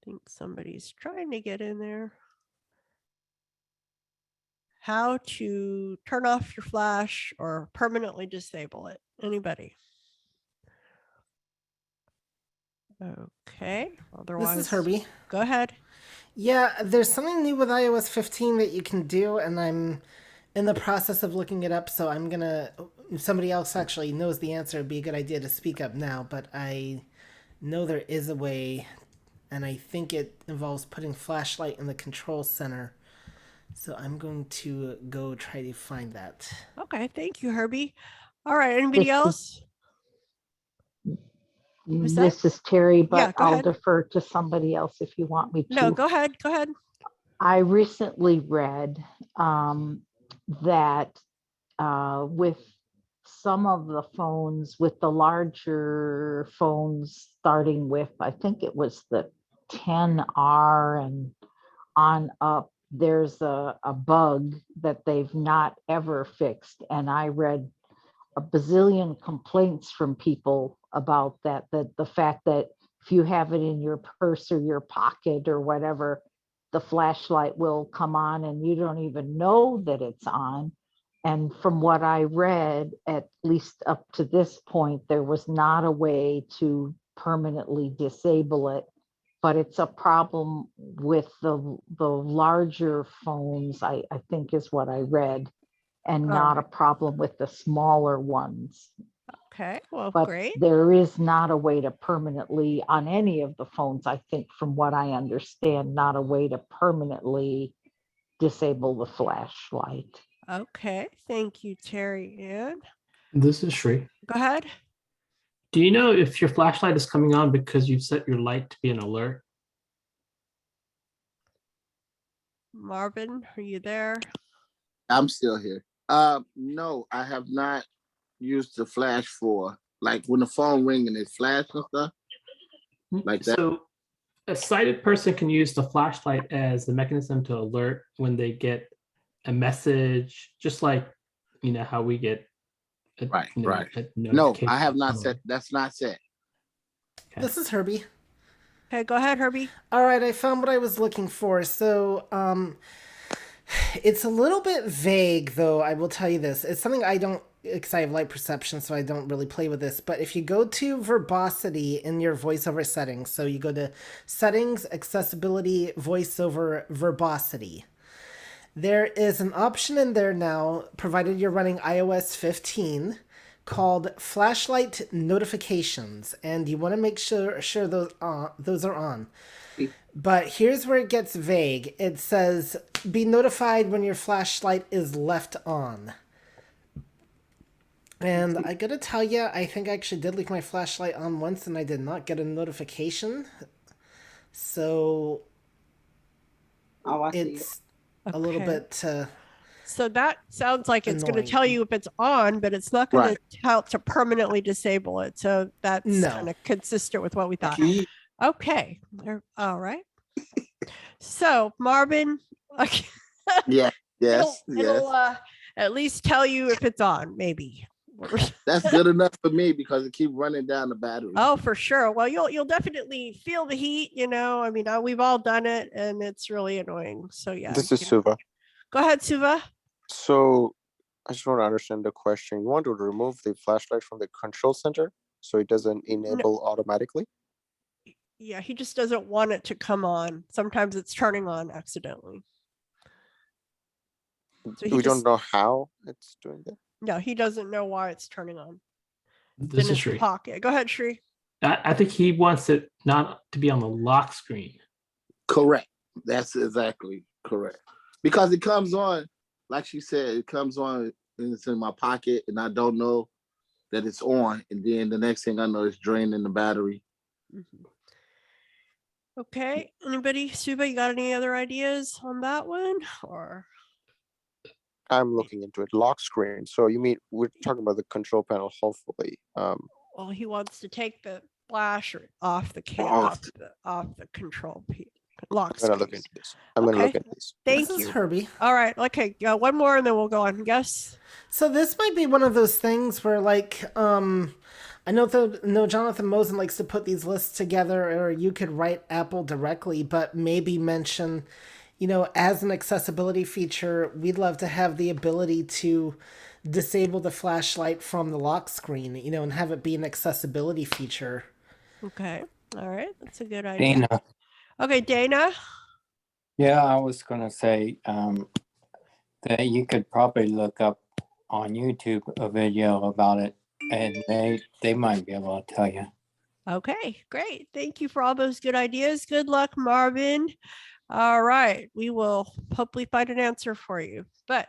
think somebody's trying to get in there. How to turn off your flash or permanently disable it. Anybody? Okay. Otherwise, This is Herbie. Go ahead. Yeah, there's something new with iOS 15 that you can do, and I'm in the process of looking it up. So I'm gonna. If somebody else actually knows the answer, it'd be a good idea to speak up now. But I know there is a way, and I think it involves putting flashlight in the control center. So I'm going to go try to find that. Okay, thank you, Herbie. All right, anybody else? Who's that? This is Terry, Yeah, but go I'll ahead. defer to somebody else if you want me to. No, go ahead. Go ahead. I recently read that with some of the phones, with the larger phones starting with, I think it was the 10R and on up, there's a bug that they've not ever fixed. And I read a bazillion complaints from people about that the fact that if you have it in your purse or your pocket or whatever, the flashlight will come on and you don't even know that it's on. And from what I read, at least up to this point, there was not a way to permanently disable it, but it's a problem with the larger phones, I think is what I read, and not a problem with the smaller ones. Okay, well, But great. there is not a way to permanently, on any of the phones, I think, from what I understand, not a way to permanently disable the flashlight. Okay, thank you, Terry. And This is Shri. go ahead. Do you know if your flashlight is coming on because you've set your light to be an alert? Marvin, are you there? I'm still here. No, I have not used the flash for, like, when the phone ring and it flash and stuff like that. So a sighted person can use the flashlight as the mechanism to alert when they get a message, just like, you know, how we get right. a No, I have notification. not set. That's not set. This is Herbie. Okay, go ahead, Herbie. All right, I found what I was looking for. So, it's a little bit vague, though. I will tell you this. It's something I don't, because I have light perception, so I don't really play with this. But if you go to verbosity in your voiceover settings, so you go to settings, accessibility, voiceover, verbosity. There is an option in there now, provided you're running iOS 15, called flashlight notifications, and you want to make sure those are on. But here's where it gets vague. It says, be notified when your flashlight is left on. And I gotta tell you, I think I actually did leave my flashlight on once and I did not get a notification. So it's a little bit so that sounds like it's going to annoying. tell you if it's on, but it's not going to tell to permanently disable it. So that's kind of consistent with what we thought. Okay. All right. So Marvin, Yeah. Yes. it'll at least tell you if it's on, maybe. That's good enough for me because it keeps running down the battery. Oh, for sure. Well, you'll definitely feel the heat. You know, I mean, we've all done it, and it's really annoying. So yeah. This is Suva. Go ahead, Suva. So I just want to understand the question. You want to remove the flashlight from the control center so it doesn't enable automatically? Yeah, he just doesn't want it to come on. Sometimes it's turning on accidentally. So We don't know how it's doing that. No, he doesn't know why it's turning on. This in is his Shri. pocket. Go ahead, Shri. I think he wants it not to be on the lock screen. Correct. That's exactly correct. Because it comes on, like she said, it comes on and it's in my pocket and I don't know that it's on. And then the next thing I know, it's draining the battery. Mm-hmm. Okay. Anybody, Suba, you got any other ideas on that one? Or I'm looking into it. Lock screen. So you mean we're talking about the control panel, hopefully. Well, he wants to take the flash off the off the control lock I'm gonna look into this. I'm gonna look into this. Thank This you, is Herbie. All right. Okay. One more, and then we'll go on. Yes. So this might be one of those things where, like, I know Jonathan Mosen likes to put these lists together, or you could write Apple directly, but maybe mention, as an accessibility feature, we'd love to have the ability to disable the flashlight from the lock screen, and have it be an accessibility feature. Okay. All right. That's a good idea. Dana. Okay, Dana. Yeah, I was gonna say that you could probably look up on YouTube a video about it, and they might be able to tell you. Okay, great. Thank you for all those good ideas. Good luck, Marvin. All right. We will hopefully find an answer for you. But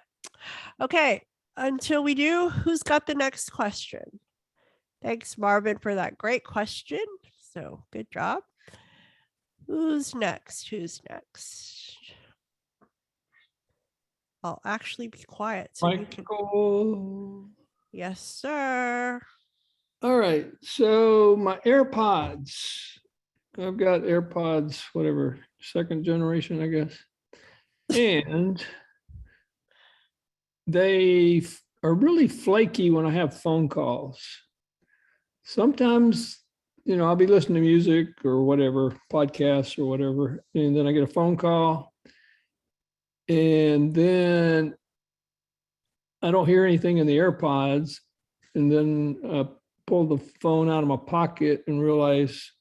okay, until we do, who's got the next question? Thanks, Marvin, for that great question. So good job. Who's next? Who's next? I'll actually be quiet so we can. Michael. Yes, sir. All right. So my AirPods, I've got AirPods, whatever, second generation, I guess. And they are really flaky when I have phone calls. Sometimes, I'll be listening to music or whatever, podcasts or whatever, and then I get a phone call, and then I don't hear anything in the AirPods, and then I pull the phone out of my pocket and realize,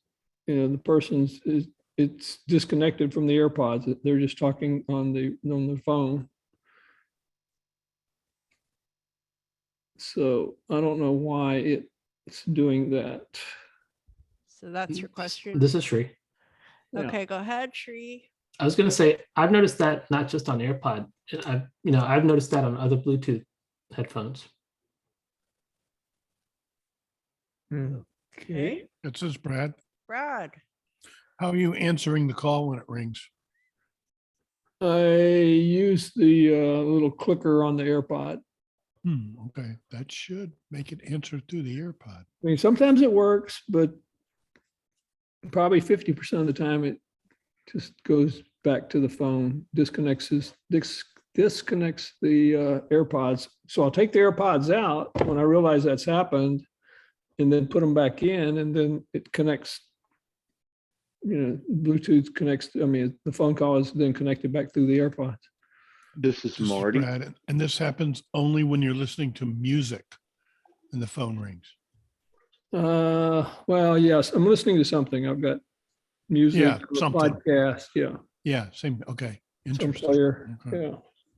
the person's it's disconnected from the AirPods. They're just talking on the phone. So I don't know why it's doing that. So that's your question. This is Sri. Okay, go ahead, Sri. I was going to say, I've noticed that not just on AirPod. I've noticed that on other Bluetooth headphones. Okay. This is Brad. Brad. How are you answering the call when it rings? I use the little clicker on the AirPod. Okay, that should make it answer through the AirPod. I mean, sometimes it works, but probably 50% of the time it just goes back to the phone, disconnects the AirPods. So I'll take the AirPods out when I realize that's happened, and then put them back in, and then it connects. Bluetooth connects. I mean, the phone call is then connected back through the AirPods. This is Marty. Brad, and this happens only when you're listening to music and the phone rings. Well, yes, I'm listening to something. I've got music, Yeah, or something. podcast. Yeah. Yeah, same. Okay. Some Interesting. player. Okay. Yeah.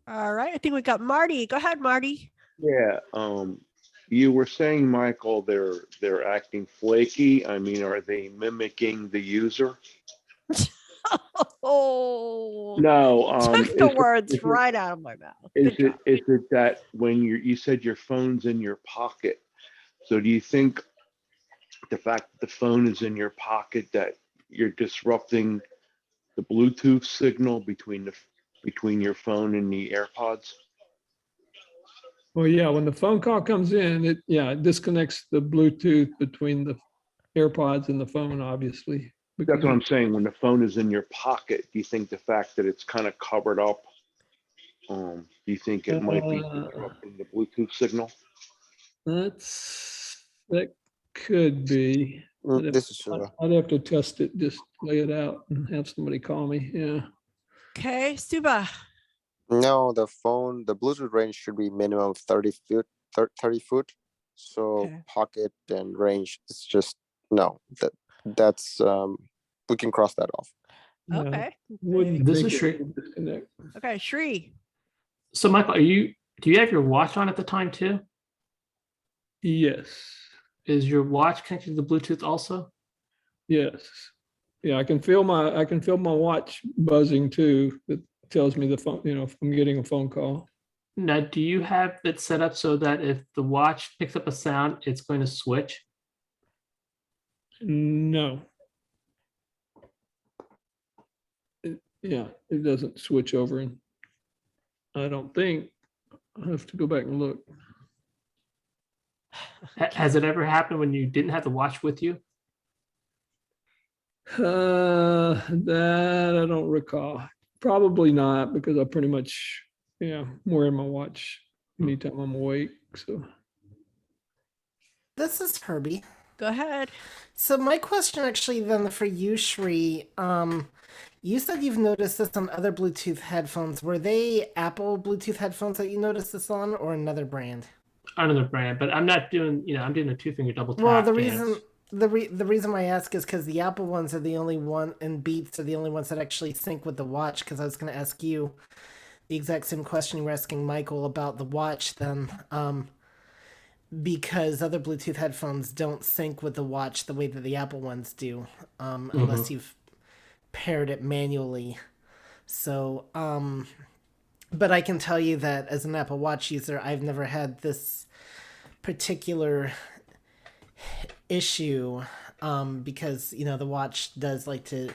All right. I think we got Marty. Go ahead, Marty. Yeah, you were saying, Michael, they're acting flaky. I mean, are they mimicking the user? Oh No, took the words right out of my mouth. Is it that when you said your phone's in your pocket? So do you think the fact that the phone is in your pocket that you're disrupting the Bluetooth signal between your phone and the AirPods? Well, yeah, when the phone call comes in, it disconnects the Bluetooth between the AirPods and the phone, obviously. That's what I'm saying. When the phone is in your pocket, do you think the fact that it's kind of covered up, do you think it might be disrupting the Bluetooth signal? That could be. I'd have to test it, just lay it out and have somebody call me. Yeah. Okay, Suba. No, the Bluetooth range should be minimum 30 foot. So pocket and range, it's just, no, that's, we can cross that off. Okay. This is Sri. Okay, Sri. So Michael, do you have your watch on at the time too? Yes. Is your watch connected to the Bluetooth also? Yes. Yeah, I can feel my watch buzzing too. That tells me the phone, if I'm getting a phone call. Now, do you have it set up so that if the watch picks up a sound, it's going to switch? No. It doesn't switch over, and I don't think. I'll have to go back and look. Has it ever happened when you didn't have the watch with you? That I don't recall. Probably not, because I pretty much, I'm wearing my watch anytime I'm awake. So This is Herbie. Go ahead. So my question actually then for you, Shri, you said you've noticed this on other Bluetooth headphones. Were they Apple Bluetooth headphones that you noticed this on, or another brand? Another brand, but I'm not doing, I'm doing the 2-finger double tap Well, dance. the reason why I ask is because the Apple ones are the only one, and Beats are the only ones that actually sync with the watch. Because I was going to ask you the exact same question you were asking Michael about the watch, then, because other Bluetooth headphones don't sync with the watch the way that the Apple ones do, unless you've paired it manually. So, but I can tell you that as an Apple Watch user, I've never had this particular issue, because the watch does like to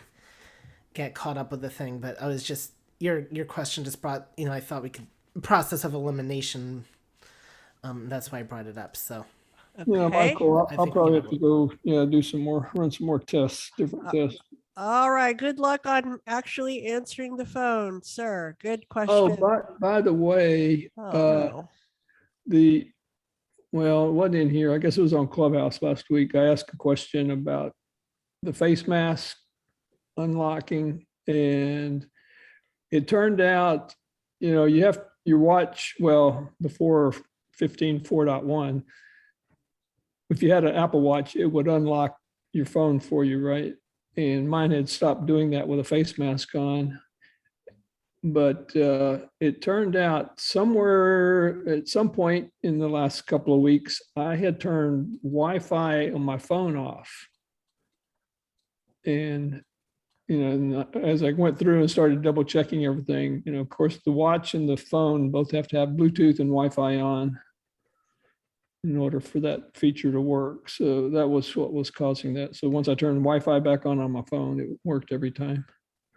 get caught up with the thing. But I was just your question just brought, I thought we could process of elimination. That's why I brought it up. So Yeah, Michael, I'll probably have to go, run some more tests, different tests. All right. Good luck on actually answering the phone, sir. Good question. Oh, by the way, no. Well, it wasn't in here. I guess it was on Clubhouse last week. I asked a question about the face mask unlocking, and it turned out, you have your watch, the 4.15 if you had an Apple Watch, it would unlock your phone for you, right? And mine had stopped doing that with a face mask on. But it turned out somewhere at some point in the last couple of weeks, I had turned Wi-Fi on my phone off. And, as I went through and started double checking everything, of course, the watch and the phone both have to have Bluetooth and Wi-Fi on in order for that feature to work. So that was what was causing that. So once I turned Wi-Fi back on my phone, it worked every time.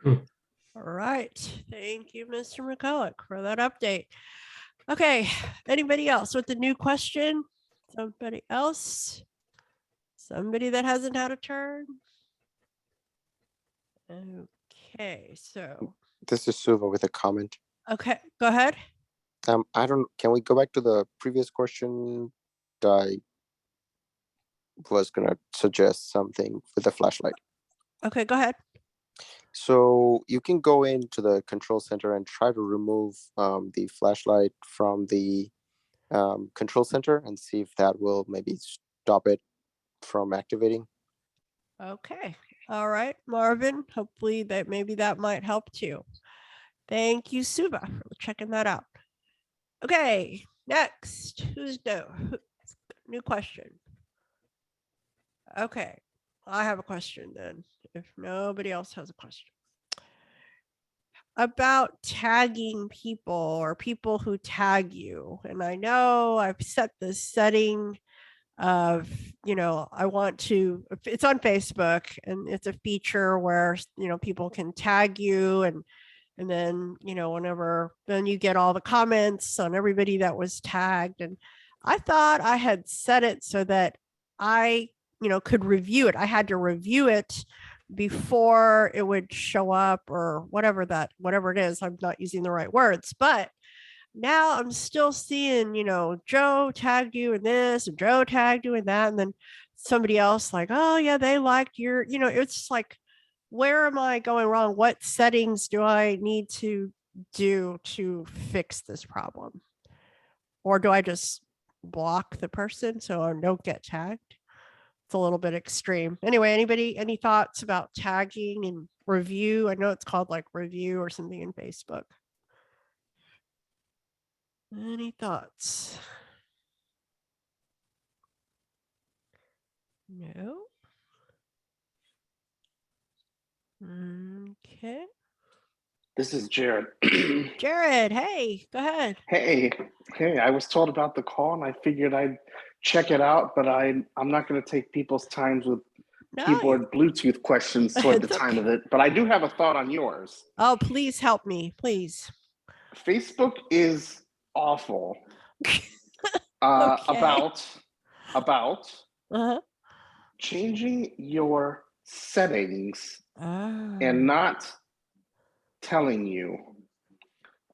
All right. Thank you, Mr. McCulloch, for that update. Okay. Anybody else with the new question? Somebody else? Somebody that hasn't had a turn? Okay. So. This is Suva with a comment. Okay. Go ahead. Can we go back to the previous question? I was going to suggest something with the flashlight. Okay. Go ahead. So you can go into the control center and try to remove the flashlight from the control center and see if that will maybe stop it from activating. Okay. All right, Marvin. Hopefully that might help too. Thank you, Suva, for checking that out. Okay. Next. Who's new question? Okay. I have a question then, if nobody else has a question. About tagging people or people who tag you. And I know I've set this setting of, I want to, it's on Facebook and it's a feature where, people can tag you and then, then you get all the comments on everybody that was tagged. And I thought I had set it so that I, could review it. I had to review it before it would show up or whatever it is. I'm not using the right words, but now I'm still seeing, Joe tagged you in this and Joe tagged you in that. And then somebody else like, oh yeah, they liked your, it's like, where am I going wrong? What settings do I need to do to fix this problem? Or do I just block the person so I don't get tagged? It's a little bit extreme. Anyway, any thoughts about tagging and review? I know it's called like review or something in Facebook. Any thoughts? No? Okay. This is Jared. Jared, hey, go ahead. Hey, I was told about the call and I figured I'd check it out, but I'm not going to take people's times with keyboard Bluetooth questions toward the time of it. But I do have a thought on yours. Oh, please help me, please. Facebook is awful about changing your settings and not telling you.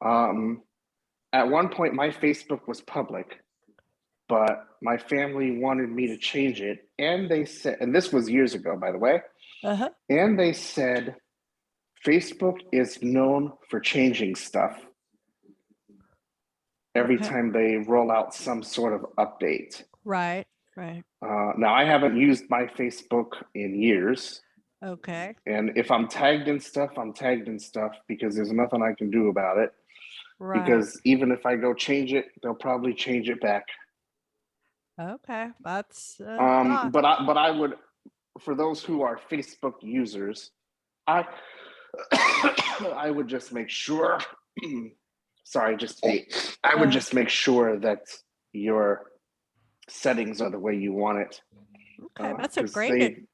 At one point, my Facebook was public, but my family wanted me to change it. And they said, and this was years ago, by the way, and they said, Facebook is known for changing stuff every time they roll out some sort of update. Right, right. Now, I haven't used my Facebook in years. Okay. And if I'm tagged in stuff, I'm tagged in stuff because there's nothing I can do about it. Right. Because even if I go change it, they'll probably change it back. Okay, that's but I would, for those who are Facebook users, I I would just make sure. Sorry, just I would just make sure that your settings are the way you want it. Okay, that's a great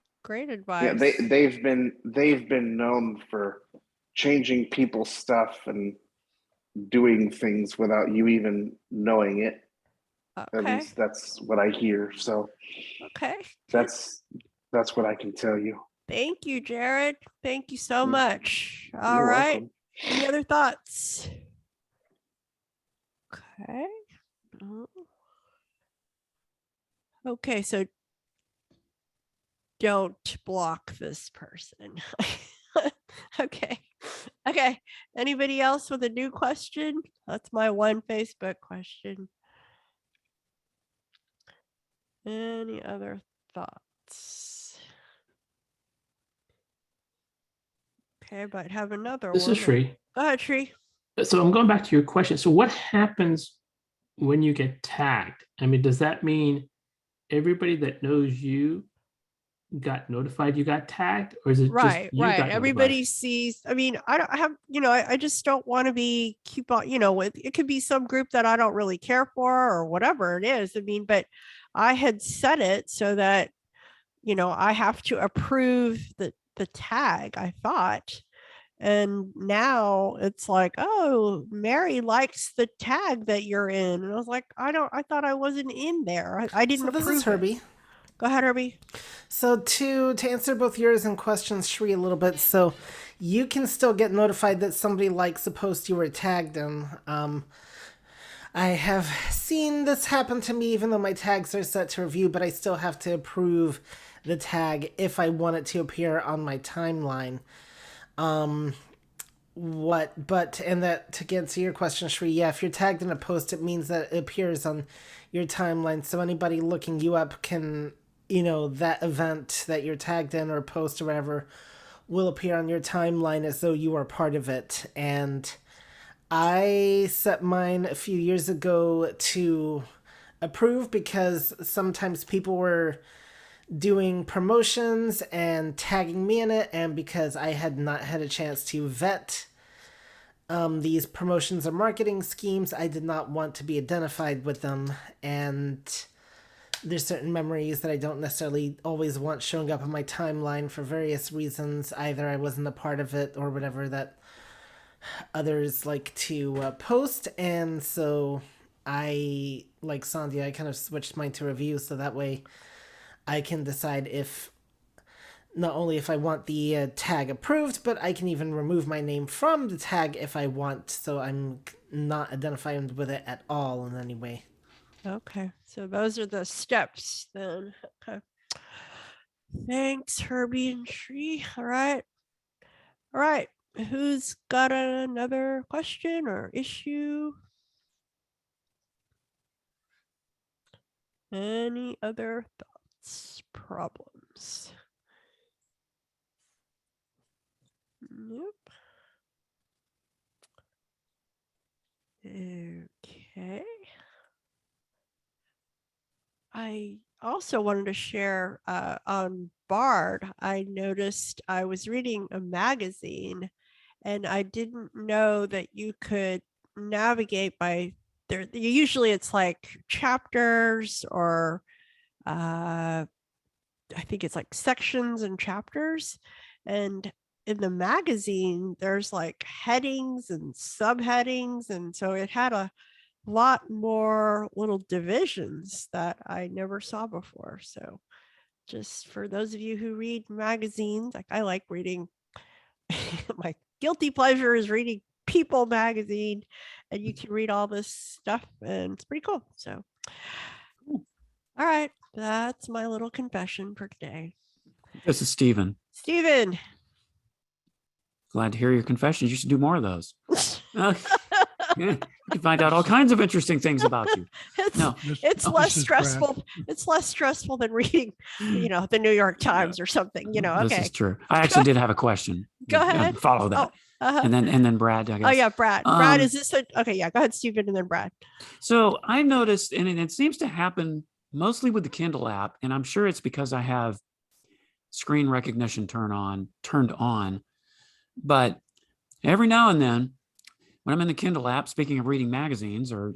advice. Yeah, they've been known for changing people's stuff and doing things without you even knowing it. At least that's what I hear. So that's what I can tell you. Thank you, Jared. Thank you so much. All You're right. welcome. Any other thoughts? Okay. Okay, so don't block this person. Okay. Okay. Anybody else with a new question? That's my one Facebook question. Any other thoughts? Okay, I might have another This one. is Sri. Go ahead, Sri. So I'm going back to your question. So what happens when you get tagged? I mean, does that mean everybody that knows you got notified you got tagged, or is it Right, just you right. got Everybody notified? sees. I mean, I don't have, I just don't want to keep on, with it could be some group that I don't really care for or whatever it is. I mean, but I had set it so that, I have to approve the tag, I thought. And now it's like, oh, Mary likes the tag that you're in. And I was like, I thought I wasn't in there. I didn't approve. This is Herbie. Go ahead, Herbie. So to answer both yours and questions, Shri, a little bit. So you can still get notified that somebody likes a post you were tagged in. I have seen this happen to me, even though my tags are set to review, but I still have to approve the tag if I want it to appear on my timeline. And that to answer your question, Shri, yeah, if you're tagged in a post, it means that it appears on your timeline. So anybody looking you up can, that event that you're tagged in or post or whatever will appear on your timeline as though you are part of it. And I set mine a few years ago to approve because sometimes people were doing promotions and tagging me in it, and because I had not had a chance to vet these promotions or marketing schemes, I did not want to be identified with them, and there's certain memories that I don't necessarily always want showing up on my timeline for various reasons. Either I wasn't a part of it or whatever that others like to post, and so I, like Sandhya, I kind of switched mine to review so that way I can decide if not only if I want the tag approved, but I can even remove my name from the tag if I want, so I'm not identified with it at all in any way. Okay, so those are the steps then. Okay. Thanks, Herbie and Shri. All right. All right. Who's got another question or issue? Any other thoughts, problems? Nope. Okay. I also wanted to share on Bard, I noticed I was reading a magazine and I didn't know that you could navigate by there. Usually it's like chapters or I think it's like sections and chapters. And in the magazine, there's like headings and subheadings. And so it had a lot more little divisions that I never saw before. So just for those of you who read magazines, like I like reading, my guilty pleasure is reading People magazine, and you can read all this stuff and it's pretty cool. So All right. That's my little confession for today. This is Stephen. Stephen. Glad to hear your confessions. You should do more of those. You can find out all kinds of interesting things about you. It's less stressful. It's less stressful than reading, the New York Times or something. Okay. This is true. I actually did have a question. Go ahead. Follow that. And then Brad, I guess. Oh yeah, Brad. Brad, is this okay? Yeah, go ahead, Stephen, and then Brad. So I noticed, and it seems to happen mostly with the Kindle app, and I'm sure it's because I have screen recognition turned on. But every now and then, when I'm in the Kindle app, speaking of reading magazines or,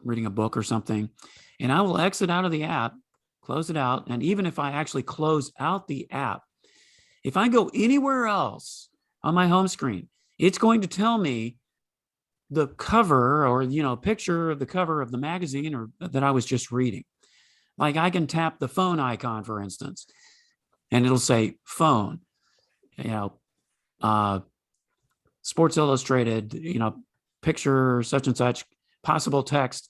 reading a book or something, and I will exit out of the app, close it out. And even if I actually close out the app, if I go anywhere else on my home screen, it's going to tell me the cover or, picture of the cover of the magazine or that I was just reading. Like I can tap the phone icon, for instance, and it'll say phone, Sports Illustrated, picture such and such, possible text,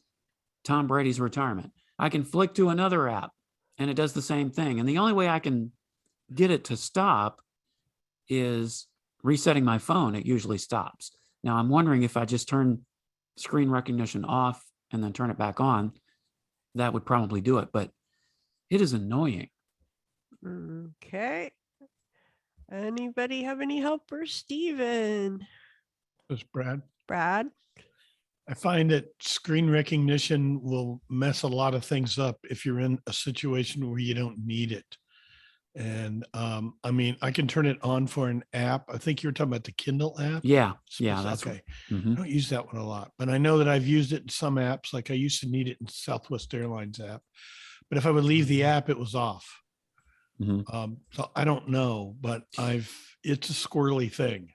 Tom Brady's retirement. I can flick to another app and it does the same thing. And the only way I can get it to stop is resetting my phone. It usually stops. Now I'm wondering if I just turn screen recognition off and then turn it back on, that would probably do it, but it is annoying. Okay. Anybody have any help for Stephen? This Brad. Brad. I find that screen recognition will mess a lot of things up if you're in a situation where you don't need it. And I can turn it on for an app. I think you're talking about the Kindle app. Yeah, that's okay. Mm-hmm. I don't use that one a lot, but I know that I've used it in some apps. Like I used to need it in Southwest Airlines app, but if I would leave the app, it was off. Mm-hmm. So I don't know, but it's a squirrely thing.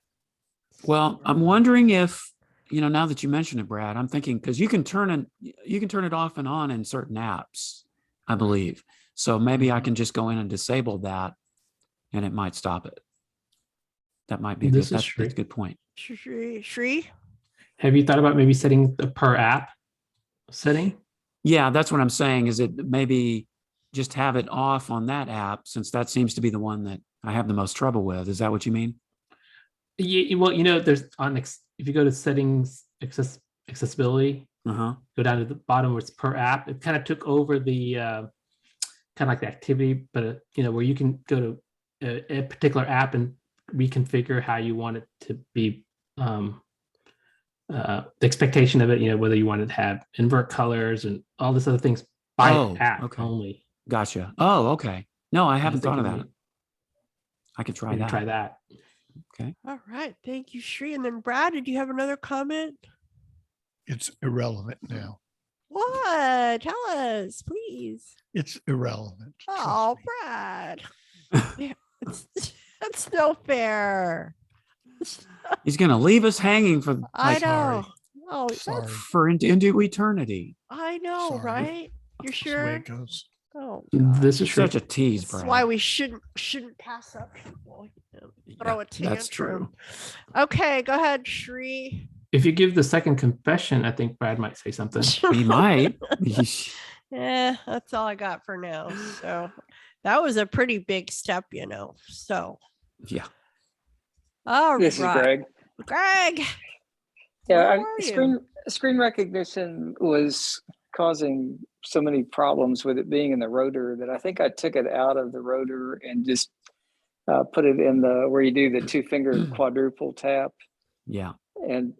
Well, I'm wondering if, now that you mention it, Brad, I'm thinking because you can turn it off and on in certain apps, I believe. So maybe I can just go in and disable that, and it might stop it. That might be that's a good point. Shri? Have you thought about maybe setting the per app setting? Yeah, that's what I'm saying. Is it maybe just have it off on that app since that seems to be the one that I have the most trouble with. Is that what you mean? Yeah, well, there's if you go to settings, accessibility, go down to the bottom where it's per app. It kind of took over the kind of like the activity, but where you can go to a particular app and reconfigure how you want it to be. The expectation of it, whether you wanted to have invert colors and all this other things by app only. Gotcha. Oh, okay. No, I haven't thought of that. I could try that. Try that. Okay. All right. Thank you, Shri. And then Brad, did you have another comment? It's irrelevant now. What? Tell us, please. It's irrelevant. Oh, Brad. That's no fair. He's going to leave us hanging for. I know. Oh, for into eternity. I know, right? You're sure? That's the way it goes. Oh, this is such a tease, Brad. That's why we shouldn't pass up people. Throw a tantrum. That's true. Okay, go ahead, Shri. If you give the second confession, I think Brad might say something. He might. Yeah, that's all I got for now. So that was a pretty big step, So yeah. All this right. Is Greg. Greg. Yeah, screen recognition was causing so many problems with it being in the rotor that I think I took it out of the rotor and just put it in where you do the 2-finger quadruple tap. Yeah. And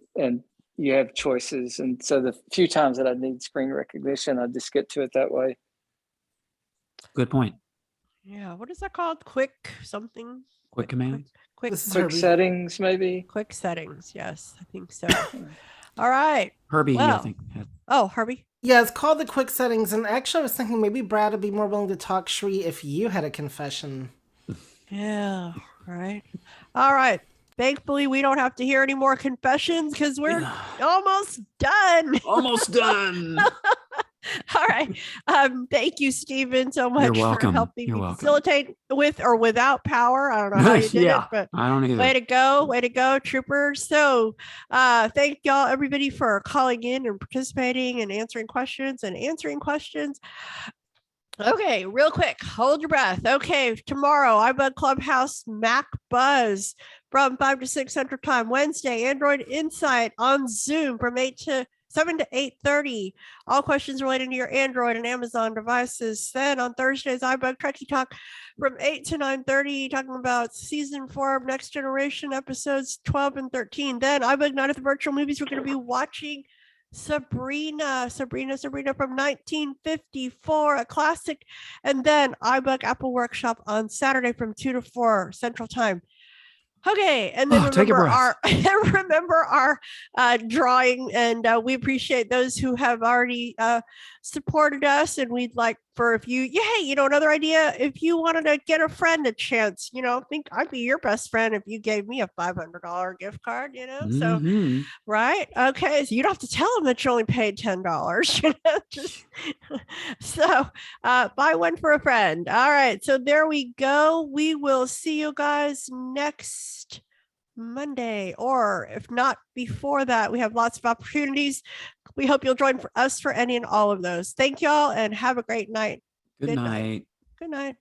you have choices. And so the few times that I need screen recognition, I just get to it that way. Good point. Yeah. What is that called? Quick something? Quick command? Quick settings, maybe? Quick settings. Yes, I think so. All right. Herbie, I think. Oh, Herbie. Yeah, it's called the quick settings. And actually, I was thinking maybe Brad would be more willing to talk, Shri, if you had a confession. Yeah, right. All right. Thankfully, we don't have to hear any more confessions because we're almost done. Almost done. All right. Thank you, Stephen, so much for helping me facilitate with or without power. I don't know how you did it, but I don't either. Way to go, troopers. So thank y'all, everybody, for calling in and participating and answering questions. Okay, real quick, hold your breath. Okay, tomorrow, iBug Clubhouse Mac Buzz from 5 to 6 Central Time. Wednesday, Android Insight on Zoom from 7 to 8:30. All questions related to your Android and Amazon devices. Then on Thursdays, iBug Trekkie Talk from 8 to 9:30, talking about season 4 of Next Generation episodes 12 and 13. Then iBug Night at the Virtual Movies, we're going to be watching Sabrina from 1954, a classic. And then iBug Apple Workshop on Saturday from 2 to 4 Central Time. Okay, and then remember our drawing, and we appreciate those who have already supported us, and we'd like for another idea, if you wanted to get a friend a chance, think I'd be your best friend if you gave me a $500 gift card, so right, okay, so you don't have to tell them that you only paid $10, so buy one for a friend. All right, so there we go. We will see you guys next Monday, or if not before that. We have lots of opportunities. We hope you'll join us for any and all of those. Thank y'all and have a great night. Good night. Good night.